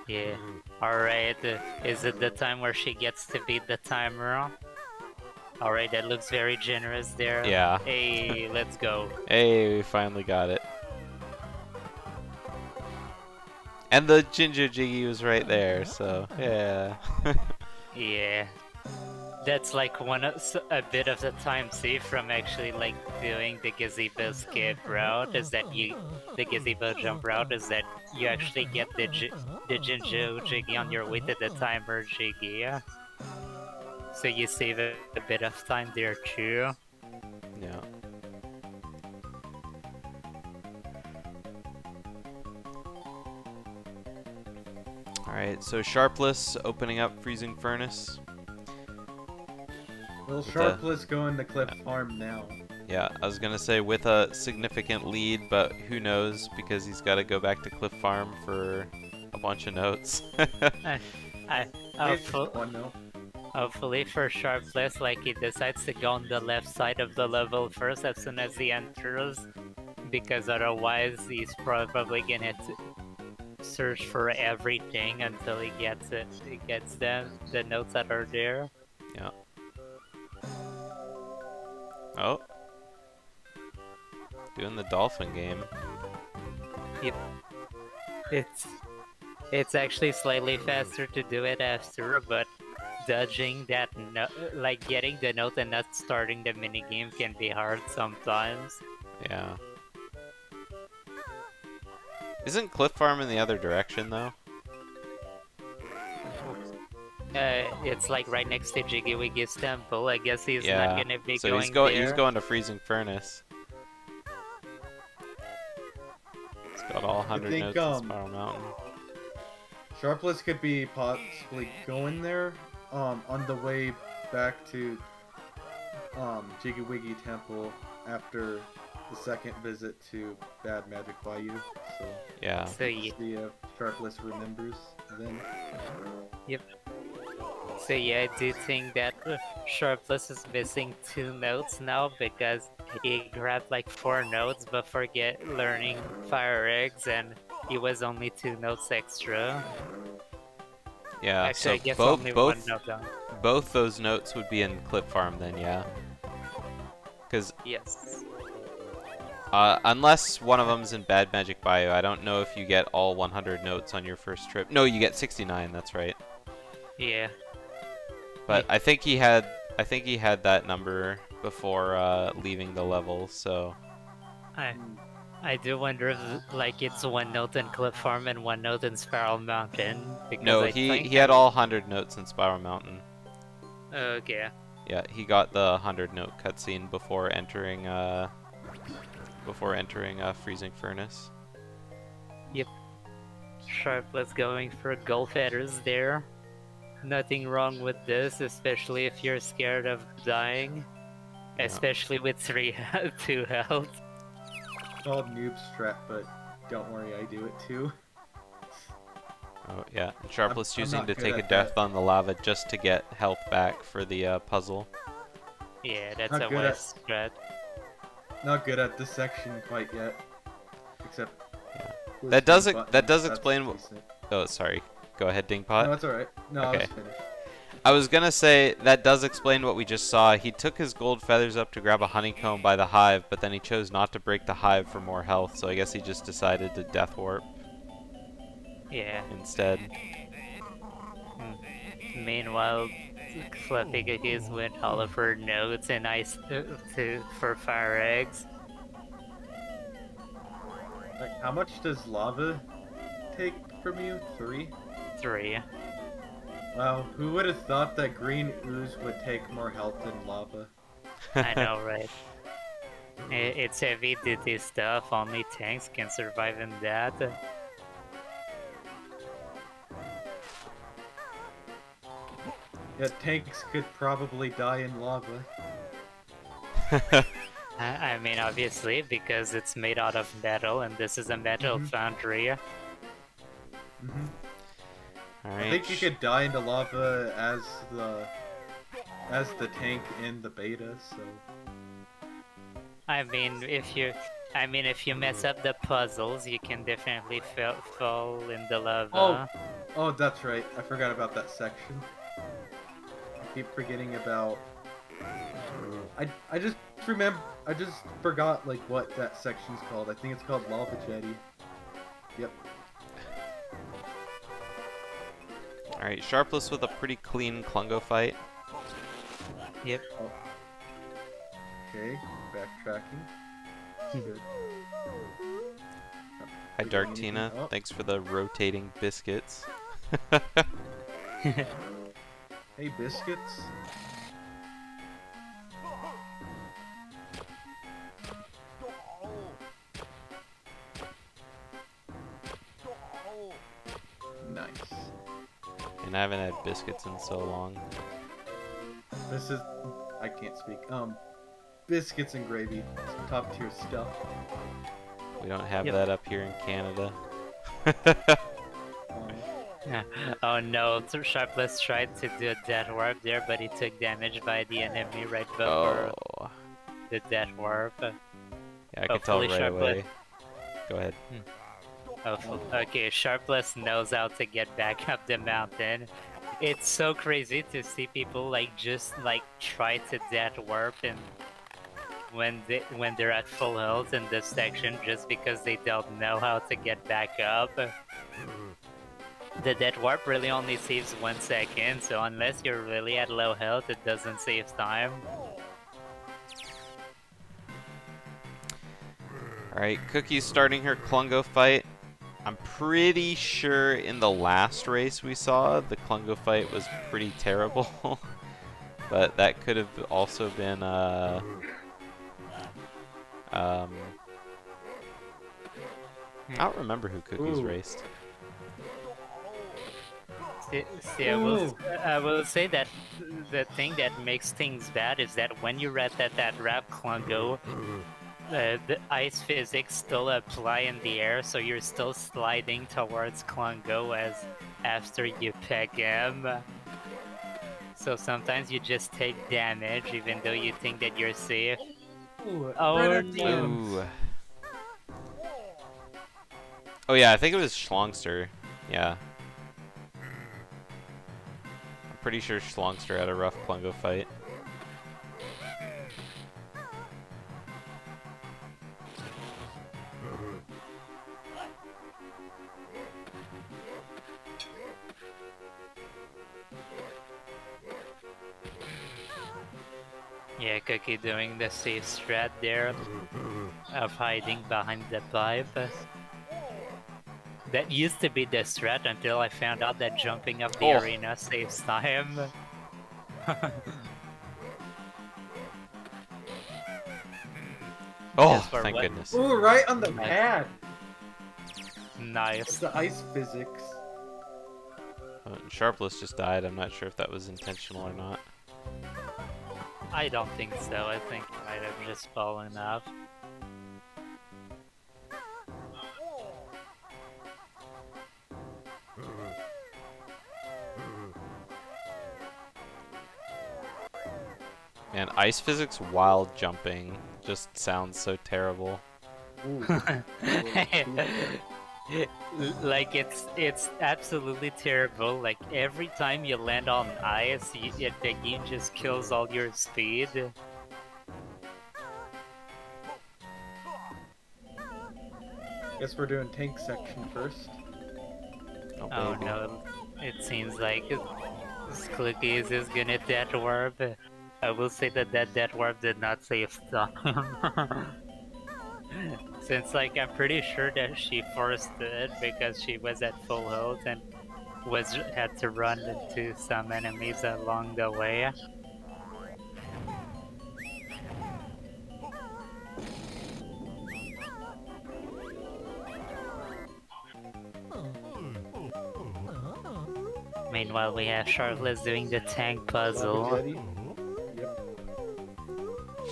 Yeah. Alright, is it the time where she gets to beat the timer? Alright, that looks very generous there. Yeah. Hey, let's go. Hey, we finally got it. And the Ginger Jiggy was right there, so yeah. Yeah. That's like a bit of the time saved from actually like doing the gazebo skip route is that the gazebo jump route is that you actually get the Ginger Jiggy on your way to the timer Jiggy. So you save a bit of time there too. Yeah. Alright, so Sharpless opening up Freezing Furnace. Will Sharpless go into Cliff Farm now? Yeah, I was gonna say with a significant lead, but who knows because he's got to go back to Cliff Farm for a bunch of notes. Hopefully for Sharpless, like he decides to go on the left side of the level first as soon as he enters, because otherwise he's probably gonna search for everything until he gets it. He gets the notes that are there. Yeah. Oh. Doing the dolphin game. Yep. It's actually slightly faster to do it after, but dodging that note, like getting the note and not starting the minigame can be hard sometimes. Yeah. Isn't Cliff Farm in the other direction though? It's like right next to Jiggy Wiggy's temple. I guess he's Yeah. not gonna be So going he's going to Freezing Furnace. It's got all 100 think, notes in Spiral Mountain. Sharpless could be possibly going there on the way back to Jiggy Wiggy Temple after the second visit to Bad Magic Bayou. So Yeah. So yeah. see if Sharpless remembers then. Yep. So yeah, I do think that Sharpless is missing 2 notes now because he grabbed like 4 notes before learning Fire Eggs, and he was only 2 notes extra. Yeah. Actually, I So guess only 1 note down. both those notes would be in Cliff Farm then, yeah. Because Yes. unless one of them's in Bad Magic Bayou, I don't know if you get all 100 notes on your first trip. No, you get 69. That's right. Yeah. But I think he had that number before leaving the level. So I do wonder if like it's 1 note in Cliff Farm and 1 note in Spiral Mountain. Because no, I he think had all 100 notes in Spiral Mountain. Okay. Yeah, he got the 100 note cutscene before entering Freezing Furnace. Yep. Sharpless going for golf headers there. Nothing wrong with this, especially if you're scared of dying. Yeah. Especially with 2 health. It's called noob strat, but don't worry, I do it too. Oh yeah, and Sharpless I'm choosing not to good take a at death that. on the lava just to get health back for the puzzle. Yeah, that's Not a good wise strat. Not good at this section quite yet. Except, was That does Dingpot, that does that's explain. decent. Oh, sorry. Go ahead, Dingpot. No, it's alright. No, I Okay. was finished. I was gonna say that does explain what we just saw. He took his gold feathers up to grab a honeycomb by the hive, but then he chose not to break the hive for more health. So I guess he just decided to death warp Yeah. instead. Meanwhile, Fluffy Cookies went all of her notes and ice for fire eggs. Like, how much does lava take from you? 3? 3. Wow, who would have thought that green ooze would take more health than lava? I know, right? It's heavy duty stuff, only tanks can survive in that. Yeah, tanks could probably die in lava. I mean, obviously, because it's made out of metal, and this is a metal foundry. I think you could die into lava as the tank in the beta, so... I mean, if you mess up the puzzles, you can definitely fall in the lava. Oh, that's right. I forgot about that section. I keep forgetting about... I just forgot, like, what that section's called. I think it's called Lava Jetty. Yep. Alright, Sharpless with a pretty clean Klungo fight. Yep. Oh. Okay, backtracking. Good. Hi, Dark Tina. Oh. Thanks for the rotating biscuits. Hey, biscuits. Nice. And I haven't had biscuits in so long. This is... I can't speak. Biscuits and gravy. Some top tier stuff. We don't have Yep. that up here in Canada. Oh no, Sharpless tried to do a death warp there, but he took damage by the enemy right before Oh. the death warp. Yeah, I can tell Hopefully right Sharpless- away. Go ahead. Okay, Sharpless knows how to get back up the mountain. It's so crazy to see people like just like try to death warp and when they're at full health in this section just because they don't know how to get back up. The death warp really only saves 1 second, so unless you're really at low health, it doesn't save time. Alright, Cookie's starting her Klungo fight. I'm pretty sure in the last race we saw, the Klungo fight was pretty terrible. But that could have also been, I don't remember who Cookies Ooh. raced. See, I will say that the thing that makes things bad is that when you're at that wrap Klungo, the ice physics still apply in the air, so you're still sliding towards Klungo as after you peg him. So sometimes you just take damage even though you think that you're safe. Ooh, Oh, right at the no. end. Ooh. Oh yeah, I think it was Schlongster. Yeah. I'm pretty sure Schlongster had a rough Klungo fight. Yeah, Cookie doing the safe strat there of hiding behind the pipe. That used to be the strat until I found out that jumping up the Oh. arena saves time. Oh, Just for thank what? goodness. Ooh, right on the Nice. pad. It's Nice. the ice physics. Sharpless just died. I'm not sure if that was intentional or not. I don't think so. I think it might have just fallen off. Man, ice physics while jumping just sounds so terrible. Ooh. Like it's absolutely terrible. Like every time you land on ice, the game just kills all your speed. Guess we're doing tank section first. Oh baby. no, it seems like Cookies is gonna death warp. I will say that death warp did not save time. Since like I'm pretty sure that she forced it because she was at full health and had to run into some enemies along the way. Meanwhile, we have Sharpless doing the tank puzzle. Jetty. Yep.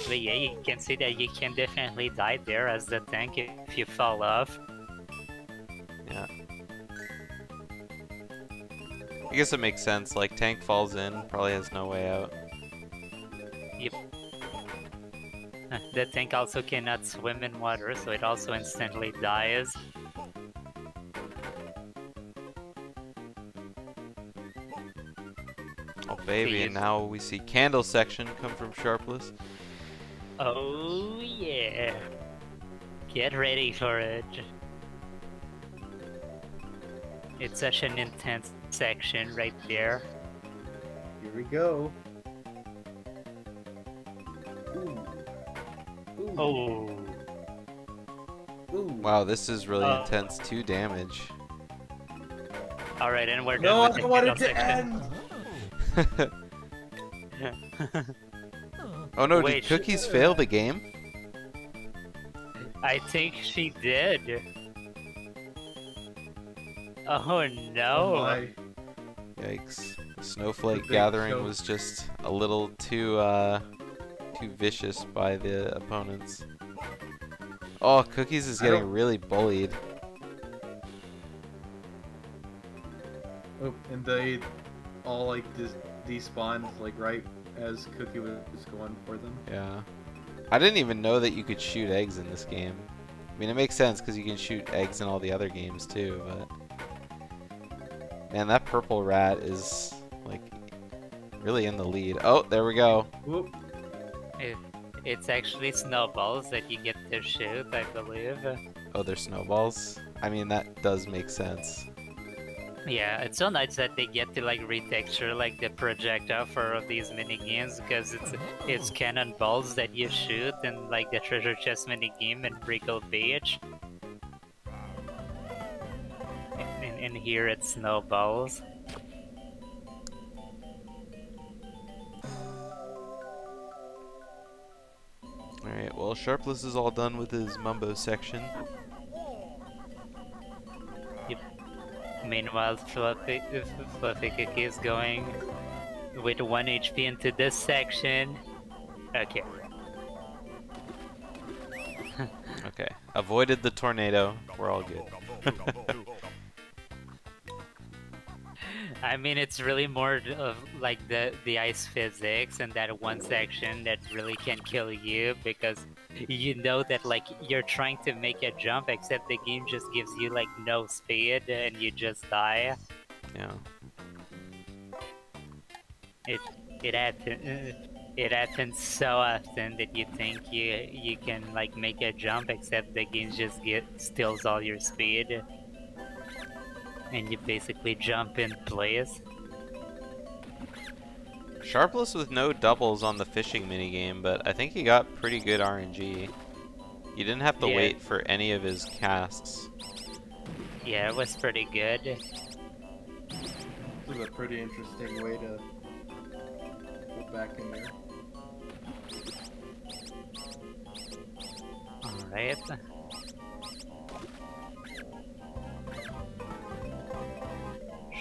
But yeah, you can see that you can definitely die there as the tank if you fall off. Yeah. I guess it makes sense. Like, tank falls in, probably has no way out. Yep. The tank also cannot swim in water, so it also instantly dies. Oh baby, and now we see candle section come from Sharpless. Oh yeah. Get ready for it. It's such an intense section right there. Here we go. Ooh. Ooh. Oh. Ooh. Wow, this is really intense. 2 damage. Alright, and we're No, I done with don't the want it candle to section. end. Oh no, Wait, did Cookies fail the game? I think she did. Oh Oh no. my. Yikes. The snowflake Big gathering choke. was just a little too vicious by the opponents. Oh, Cookies is I getting don't- really bullied. Oh, and they all like despawned like right as Cookie was going for them. Yeah. I didn't even know that you could shoot eggs in this game. I mean, it makes sense because you can shoot eggs in all the other games too, but... Man, that purple rat is, like, really in the lead. Oh, there we go. Whoop. It's actually snowballs that you get to shoot, I believe. Oh, they're snowballs? I mean, that does make sense. Yeah, it's so nice that they get to like retexture like the projectile for these mini games because it's cannonballs that you shoot in like the treasure chest mini game in Brickle Beach. And here it's snowballs. Alright, well, Sharpless is all done with his Mumbo section. Meanwhile, Fluffy Cookie is going with 1 HP into this section. Okay. Okay, avoided the tornado. We're all good. I mean, it's really more of like the ice physics and that one section that really can kill you because you know that like you're trying to make a jump except the game just gives you like no speed and you just die. Yeah. It happens so often that you think you can like make a jump except the game just steals all your speed. And you basically jump in place. Sharpless with no doubles on the fishing minigame, but I think he got pretty good RNG. You didn't have to Yeah. wait for any of his casts. Yeah, it was pretty good. This is a pretty interesting way to go back in there. Alright.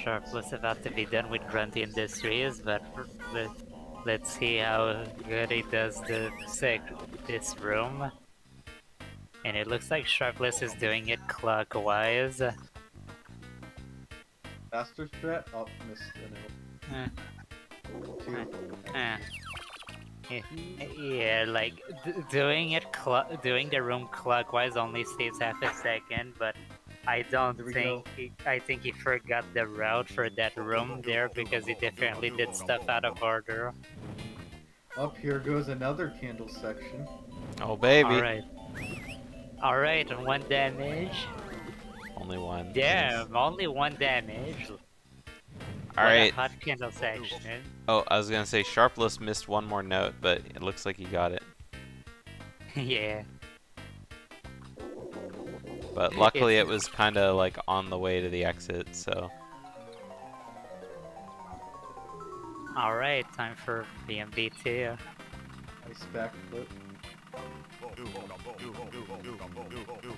Sharpless about to be done with Grunty Industries, but let's see how good he does this room. And it looks like Sharpless is doing it clockwise. Faster strat? Oh, missed an Yeah, like doing the room clockwise only saves half a second, but I don't Here we think I think he forgot the route for that room there because he definitely did stuff out of order. Up here goes another candle section. Oh baby. Alright. Alright, 1 damage. Only one. Damn, only 1 damage. What a Alright. hot candle section. Oh, I was gonna say Sharpless missed one more note, but it looks like he got it. Yeah. But luckily it was kinda like on the way to the exit, so. Alright, time for BMB2. Nice backflip.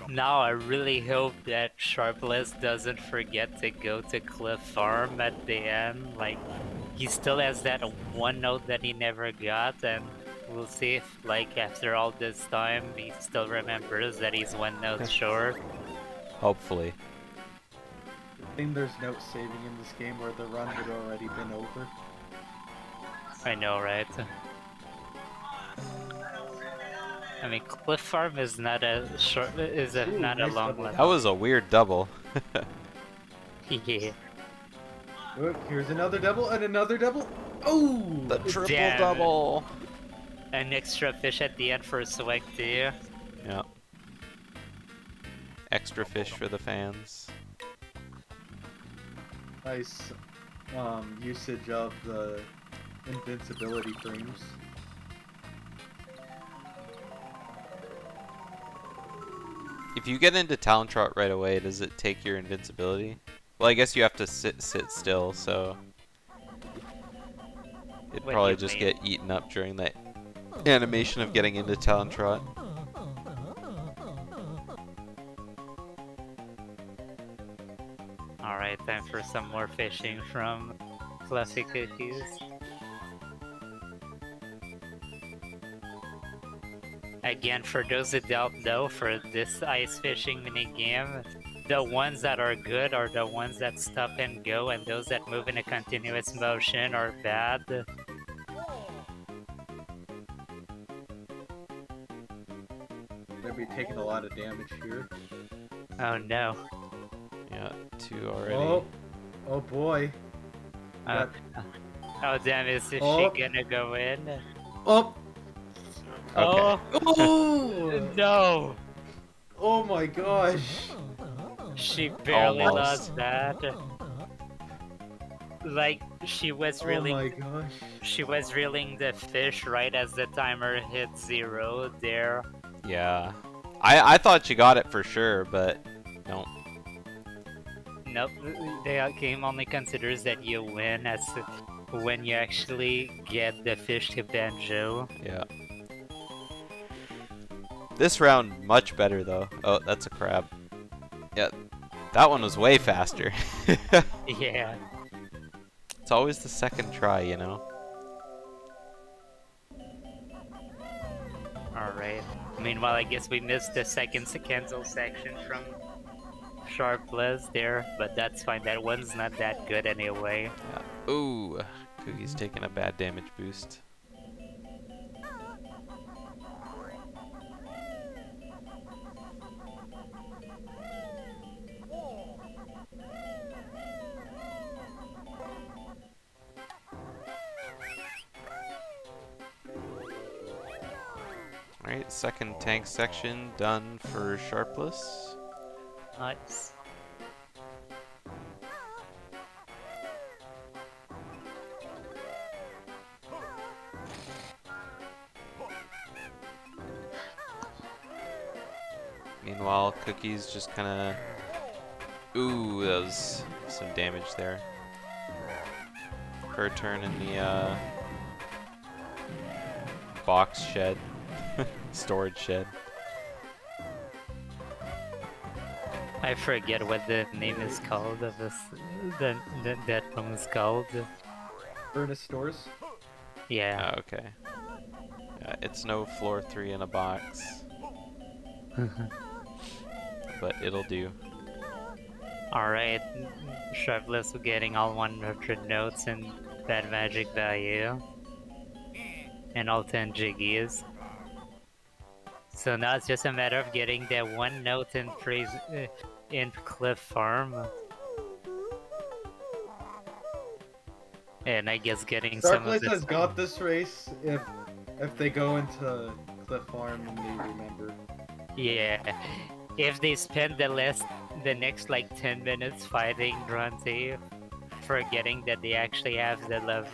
Now I really hope that Sharpless doesn't forget to go to Cliff Farm at the end. Like, he still has that one note that he never got, and we'll see if, like, after all this time, he still remembers that he's 1 note short. Hopefully. I think there's no saving in this game where the run had already been over. I know, right? I mean, Cliff Farm is not a short, Ooh, not a nice long double. one. That was a weird double. Yeah. Look, here's another double and another double. Oh! The triple Damn. double. An extra fish at the end for a swag too. Yeah. Extra fish for the fans. Nice usage of the invincibility frames. If you get into Talon Trot right away, does it take your invincibility? Well, I guess you have to sit still, so it'd What do probably you just mean? get eaten up during that animation of getting into Talon Trot. Alright, time for some more fishing from Fluffy Cookies. Again, for those who don't know, for this ice fishing minigame, the ones that are good are the ones that stop and go, and those that move in a continuous motion are bad. Gonna be taking a lot of damage here. Oh no. Yeah, 2 already. Oh, oh boy. Oh, oh damn, is she Oh. gonna go in? Oh, Okay. oh, No! oh my gosh. She barely Almost. lost that. Like, she was reeling Oh my gosh. she was reeling the fish right as the timer hit 0 there. Yeah. I thought you got it for sure, but no. Nope, the game only considers that you win as when you actually get the fish to banjo. Yeah. This round, much better though. Oh, that's a crab. Yeah, that one was way faster. Yeah. It's always the second try, you know? Alright. Meanwhile, I guess we missed the second cancel section from Sharpless there, but that's fine. That one's not that good anyway. Yeah. Ooh, Cookie's taking a bad damage boost. Alright, second tank section done for Sharpless. Nice. Meanwhile, Cookie's just kinda... Ooh, that was some damage there. Her turn in the box shed. Storage shed. I forget what the name is called of this. That room is called. Furnace stores. Yeah. Oh, okay. It's no floor 3 in a box, but it'll do. Alright. Sharpless getting all 100 notes and bad magic value. And all 10 jiggies. So now it's just a matter of getting that one note in freeze in Cliff Farm. And I guess getting some of Sharpless this. has got this race if they go into Cliff Farm and they remember. Yeah. If they spend the next like 10 minutes fighting Grunty, forgetting that they actually have the level,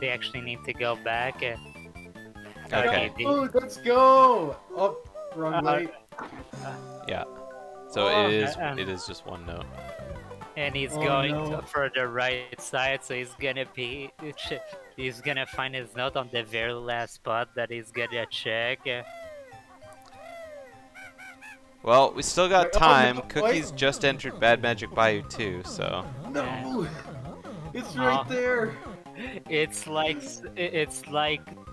they actually need to go back. Okay. Oh, let's go! Oh, wrong way. Yeah. So Oh, it is just one note. And he's Oh, going no. for the right side, so he's gonna find his note on the very last spot that he's gonna check. Well, we still got Wait, oh, time. no, Cookies wait. just entered Bad Magic Bayou too, so. No! It's right there! It's like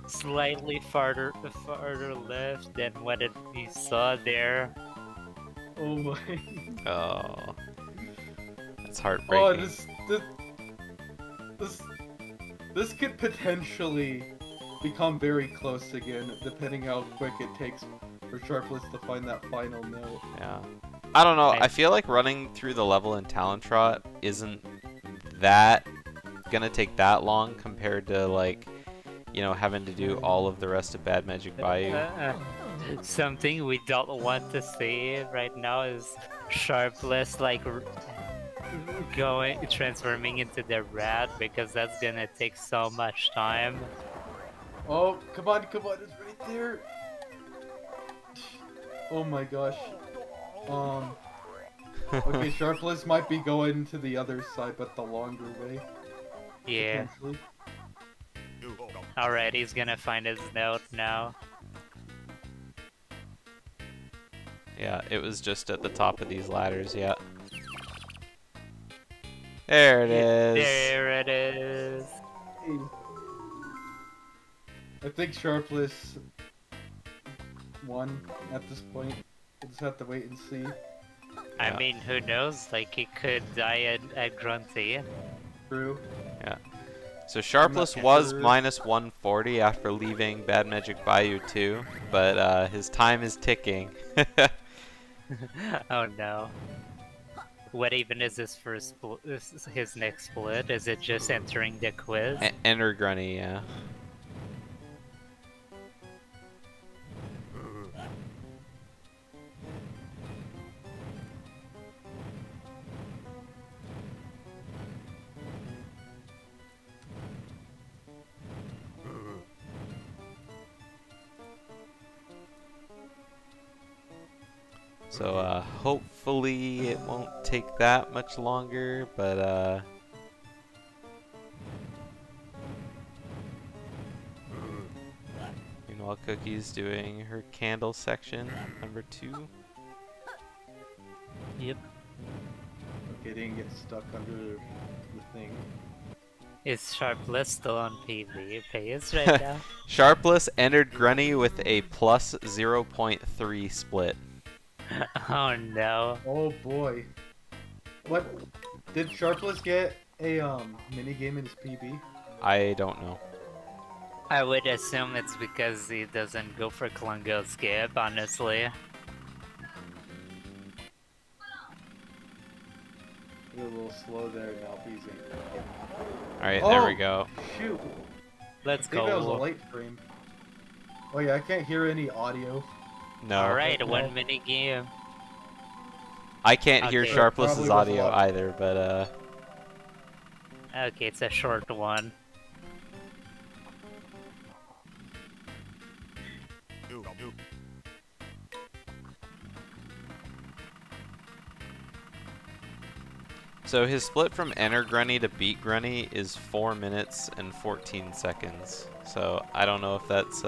slightly farther left than what he saw there. Oh my. Oh. That's Oh, heartbreaking. this could potentially become very close again, depending how quick it takes for Sharpless to find that final note. Yeah. I don't know. I feel like running through the level in Talon Trot isn't that gonna take that long compared to like, you know, having to do all of the rest of Bad Magic Bayou. Something we don't want to see right now is Sharpless like transforming into the rat, because that's gonna take so much time. Oh, come on, it's right there! Oh my gosh. Okay, Sharpless might be going to the other side, but the longer way. Yeah. Potentially. Alright, he's gonna find his note now. Yeah, it was just at the top of these ladders, yeah. There it is. There it is. Hey. I think Sharpless won at this point. We'll just have to wait and see. I Yeah. mean, who knows? Like, he could die at Grunty. True. Yeah. So Sharpless not was sure. minus 140 after leaving Bad Magic Bayou 2, but his time is ticking. Oh no. What even is his his next split? Is it just entering the quiz? Enter Grunty, yeah. So hopefully it won't take that much longer, but meanwhile Cookie's doing her candle section, number 2. Yep. Okay, didn't get stuck under the thing. Is Sharpless still on PvP right now? Sharpless entered Grunty with a plus 0.3 split. Oh no. Oh boy. What? Did Sharpless get a mini game in his PB? I don't know. I would assume it's because he doesn't go for Klungo skip, honestly. A little slow there now, easy. Alright, there we go. Shoot. Let's I think that was a go. light frame. Oh yeah, I can't hear any audio. No. Alright, one mini game. I can't hear Okay. Sharpless's Probably was a audio lot. either, but Okay, it's a short one. so his split from enter Grunty to beat Grunty is 4 minutes and 14 seconds. So I don't know if that's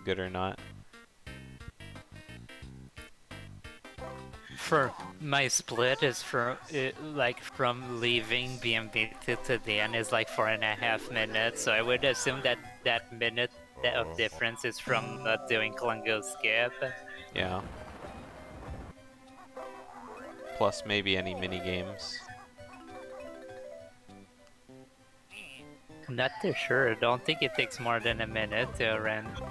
good or not. For my split is from from leaving BMB to the end is like 4.5 minutes, so I would assume that that minute of difference is from not doing Klungo skip. Yeah. Plus maybe any mini games. I'm not too sure. I don't think it takes more than a minute to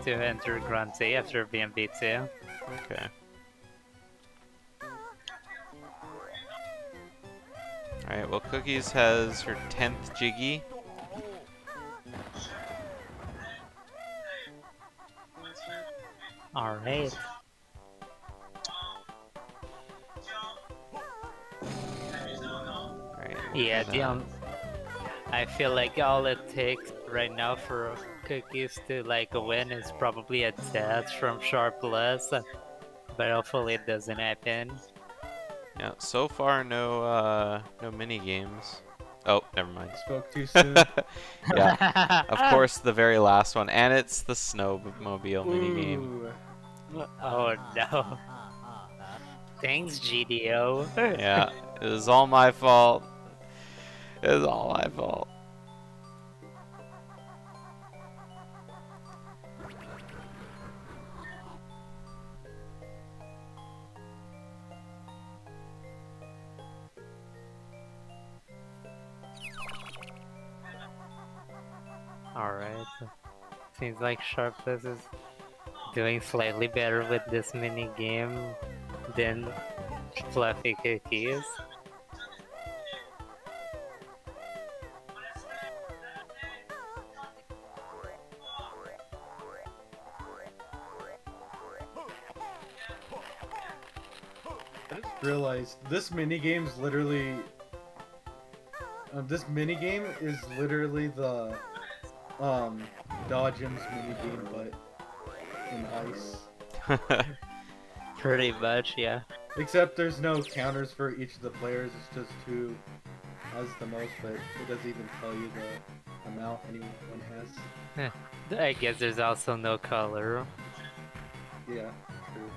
enter Grunty after BMB2. Okay. Alright, well, Cookies has her 10th Jiggy. Alright. Alright, Yeah, I feel like all it takes right now for Cookies to like win is probably a dash from Sharpless, but hopefully it doesn't happen. yeah, so far no mini games. Oh, never mind. Spoke too soon. Yeah, of course the very last one, and it's the snowmobile mini game. Ooh. Oh no. Thanks, GDO. Yeah, it was all my fault. It was all my fault. Alright. Seems like Sharpless is doing slightly better with this mini game than Fluffy Cookies. I just realized this minigame's literally. This minigame is literally the Dodgems minigame, but in ice. Pretty much, yeah. Except there's no counters for each of the players. It's just who has the most, but it doesn't even tell you the amount anyone has. I guess there's also no color. Yeah, true.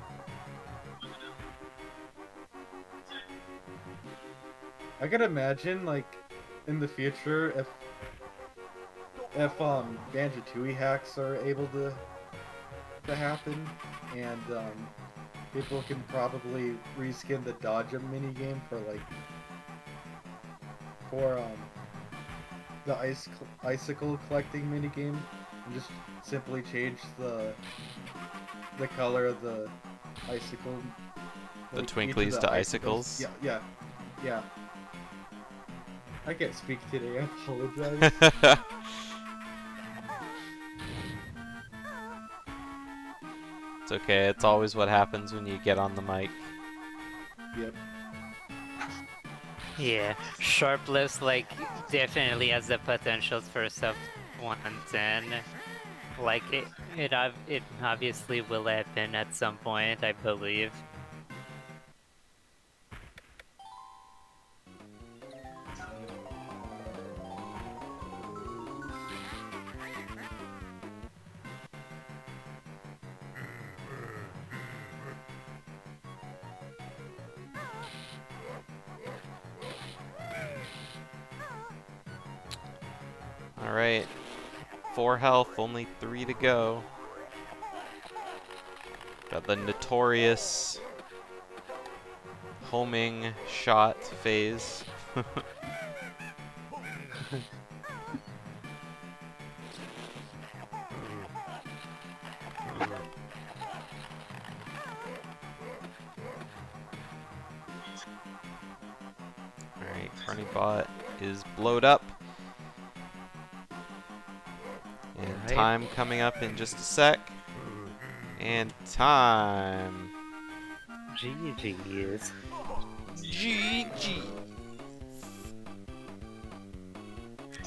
I could imagine, like, in the future, if Banjo-Tooie hacks are able to happen, and people can probably reskin the Dodgem minigame for the icicle collecting minigame, and just simply change the color of the icicle. The like, each of twinklies the to icicles. Yeah. I can't speak today. I apologize. It's okay. It's always what happens when you get on the mic. Yep. Yeah, Sharpless like definitely has the potential for sub 110. Like it obviously will happen at some point, I believe. Alright. 4 health, only 3 to go. Got the notorious homing shot phase. Alright, Grunty bot is blowed up. And Right. time coming up in just a sec. And time. GG's. GG.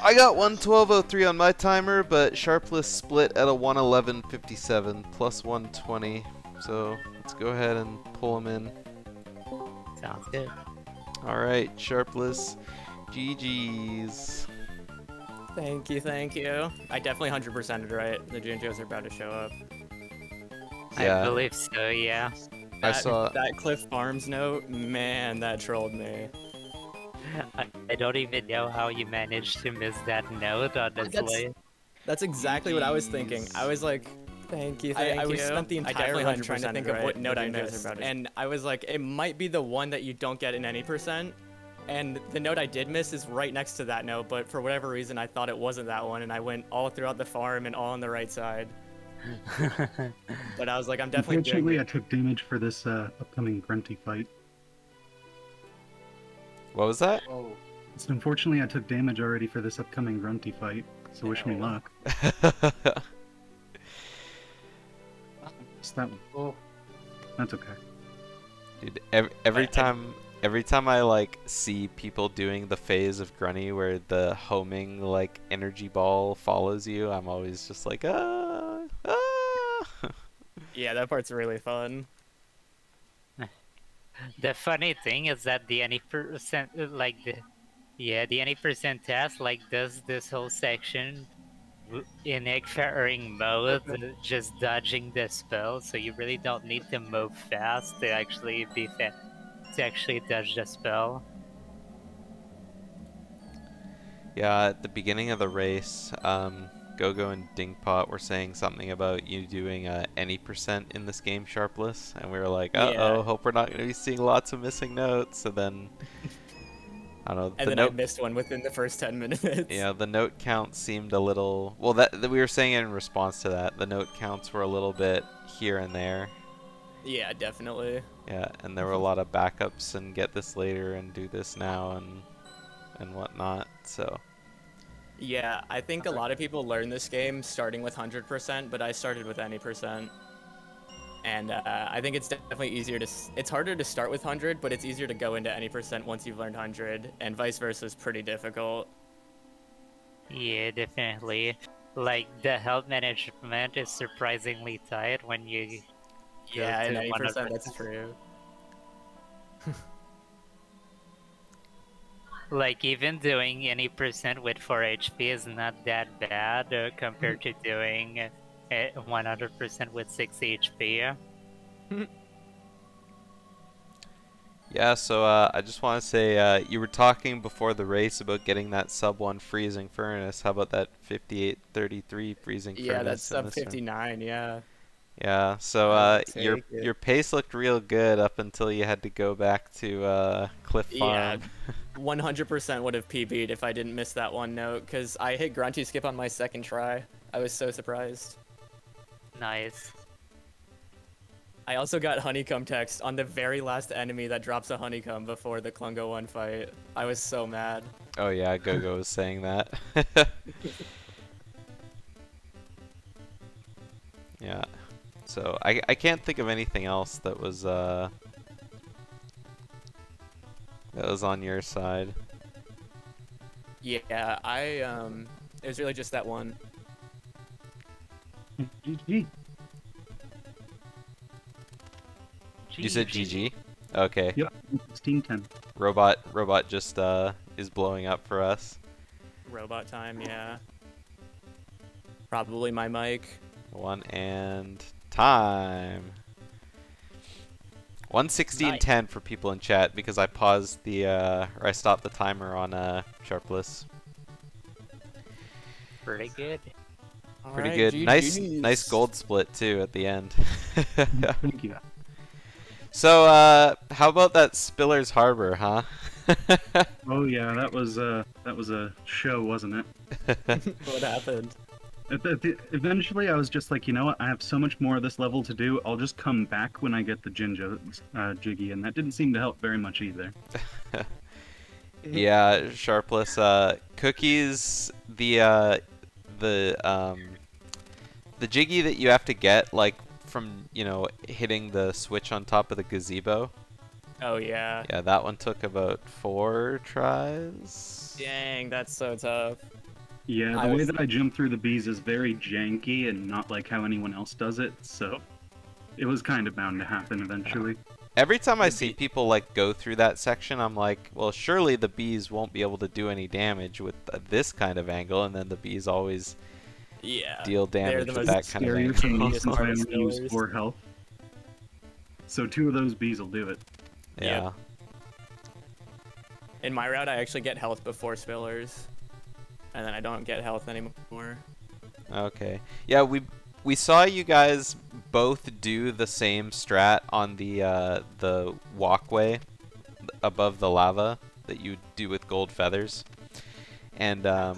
I got 112.03 on my timer, but Sharpless split at a 111.57 plus 120. So let's go ahead and pull him in. Sounds good. Alright, Sharpless. GG's. Thank you. I definitely 100%ed right. The Jinjos are about to show up. Yeah. I believe so, yeah. I saw that Cliff Farms note, man, that trolled me. I don't even know how you managed to miss that note, honestly. That's exactly what I was thinking. I was like, Thank you. I was spent the entire run trying to think of what note I Jinjos missed, are about to- and I was like, it might be the one that you don't get in any percent. And the note I did miss is right next to that note, but for whatever reason I thought it wasn't that one, and I went all throughout the farm and all on the right side. But I was like, I'm definitely doing Unfortunately, it. I took damage for this upcoming Grunty fight. What was that? Oh. So unfortunately, I took damage already for this upcoming Grunty fight, so wish me luck. It's that one. Oh. That's okay. Dude, every time I like see people doing the phase of Grunty where the homing like energy ball follows you, I'm always just like ah. Yeah, that part's really fun. The funny thing is that the any percent the any percent task like does this whole section in egg-firing mode, just dodging the spell, so you really don't need to move fast to actually dodge the spell. Yeah, at the beginning of the race, Gogo and Dingpot were saying something about you doing any percent in this game, Sharpless, and we were like, uh-oh, Yeah. hope we're not going to be seeing lots of missing notes, and then, I don't know, And then I missed one within the first 10 minutes. yeah, the note count seemed a little, well, that we were saying in response to that, the note counts were a little bit here and there. Yeah, definitely. Yeah, and there were a lot of backups and get this later and do this now and whatnot, so... Yeah, I think a lot of people learn this game starting with 100%, but I started with any percent. And I think it's definitely easier to... It's harder to start with 100, but it's easier to go into any percent once you've learned 100, and vice versa is pretty difficult. Yeah, definitely. Like, the health management is surprisingly tight when you Yeah, to and any 100%. percent, that's true. Like, even doing any percent with 4 HP is not that bad compared to doing 100% with 6 HP. Yeah, so I just want to say, you were talking before the race about getting that sub 1 freezing furnace. How about that 5833 freezing furnace? Yeah, that's in sub this one? 59, yeah. Yeah, so I'll your take it. your pace looked real good up until you had to go back to Cliff Yeah, Farm. 100% would have PB'd if I didn't miss that one note, because I hit Grunty skip on my second try. I was so surprised. Nice. I also got honeycomb text on the very last enemy that drops a honeycomb before the Klungo 1 fight. I was so mad. Oh yeah, Gogo was saying that. Yeah. So I can't think of anything else that was on your side. Yeah, it was really just that one. GG. You said GG? Okay. Yep, 16-10. Robot just is blowing up for us. Robot time, yeah. Probably my mic. One and time. 1:16:10 for people in chat because I paused the or I stopped the timer on Sharpless. Pretty good. Pretty Alright, good. Nice GGs. gold split too at the end. Thank you. So how about that Spiller's Harbor, huh? Oh yeah, that was a show, wasn't it? What happened? Eventually, I was just like, you know what? I have so much more of this level to do. I'll just come back when I get the Jinjo Jiggy, and that didn't seem to help very much either. Yeah, Sharpless. Cookies. The Jiggy that you have to get, like from hitting the switch on top of the gazebo. Oh yeah. Yeah, that one took about 4 tries. Dang, that's so tough. Yeah, the way that I jump through the bees is very janky and not like how anyone else does it, so it was kind of bound to happen eventually. Every time I see people like go through that section, I'm like, well, surely the bees won't be able to do any damage with this kind of angle, and then the bees always deal damage with that kind of Scarier angle. for me Biggest since I hardest only use killers. 4 health. So 2 of those bees will do it. Yeah. In my route, I actually get health before spillers, and then I don't get health anymore. Okay. Yeah, we saw you guys both do the same strat on the walkway above the lava that you do with gold feathers. And I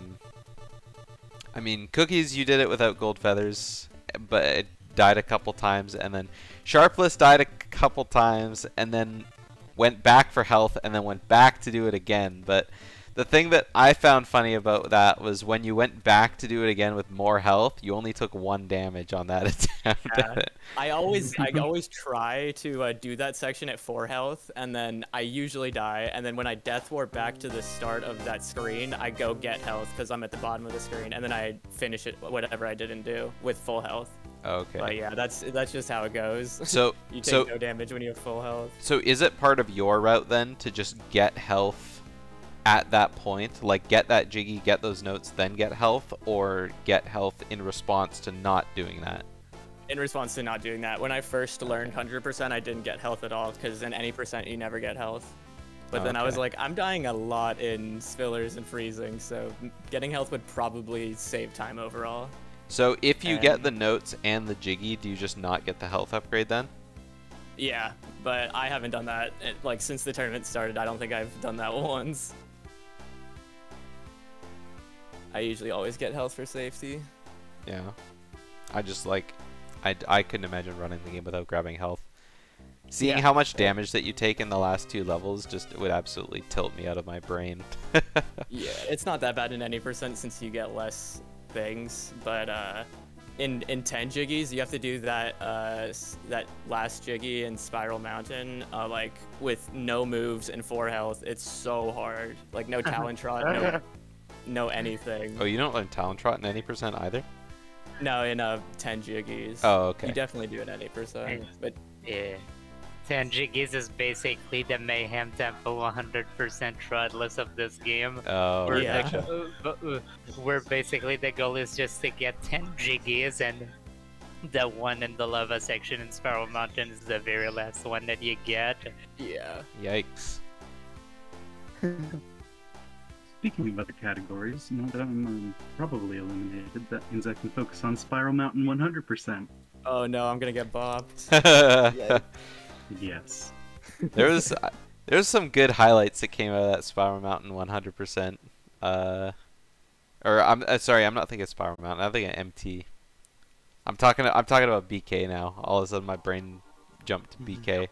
mean, Cookies, you did it without gold feathers, but it died a couple times, and then Sharpless died a couple times, and then went back for health, and then went back to do it again. But the thing that I found funny about that was when you went back to do it again with more health, you only took 1 damage on that attempt at it. I always try to do that section at 4 health, and then I usually die. And then when I death warp back to the start of that screen, I go get health because I'm at the bottom of the screen, and then I finish it whatever I didn't do with full health. Okay. But yeah, that's just how it goes. So you take no damage when you have full health. So is it part of your route then to just get health at that point? Like get that Jiggy, get those notes, then get health, or get health in response to not doing that? In response to not doing that. When I first learned 100%, I didn't get health at all, because in any percent you never get health. But then I was like, I'm dying a lot in spillers and freezing, so getting health would probably save time overall. So if you get the notes and the Jiggy, do you just not get the health upgrade then? Yeah, but I haven't done that. Like, since the tournament started, I don't think I've done that once. I usually always get health for safety. Yeah. I just like... I couldn't imagine running the game without grabbing health. Seeing how much damage that you take in the last 2 levels just would absolutely tilt me out of my brain. Yeah, it's not that bad in any percent since you get less things, but in 10 Jiggies, you have to do that that last Jiggy in Spiral Mountain like with no moves and 4 health. It's so hard. Like no Talon Trot, no anything. Oh, you don't learn Talon Trot in any percent either? No, in 10 Jiggies. Oh, okay. You definitely do it at 8%, but yeah. 10 Jiggies is basically the Mayhem Temple 100% Trotless of this game. Oh, where yeah. Where basically the goal is just to get 10 Jiggies, and the one in the lava section in Spiral Mountain is the very last one that you get. yeah. Yikes. Speaking of other categories, now that I'm probably eliminated, that means I can focus on Spiral Mountain 100%. Oh no, I'm gonna get bopped. Yes. There's some good highlights that came out of that Spiral Mountain 100%. Or I'm sorry, I'm not thinking Spiral Mountain. I'm thinking MT. I'm talking about BK now. All of a sudden, my brain jumped to BK.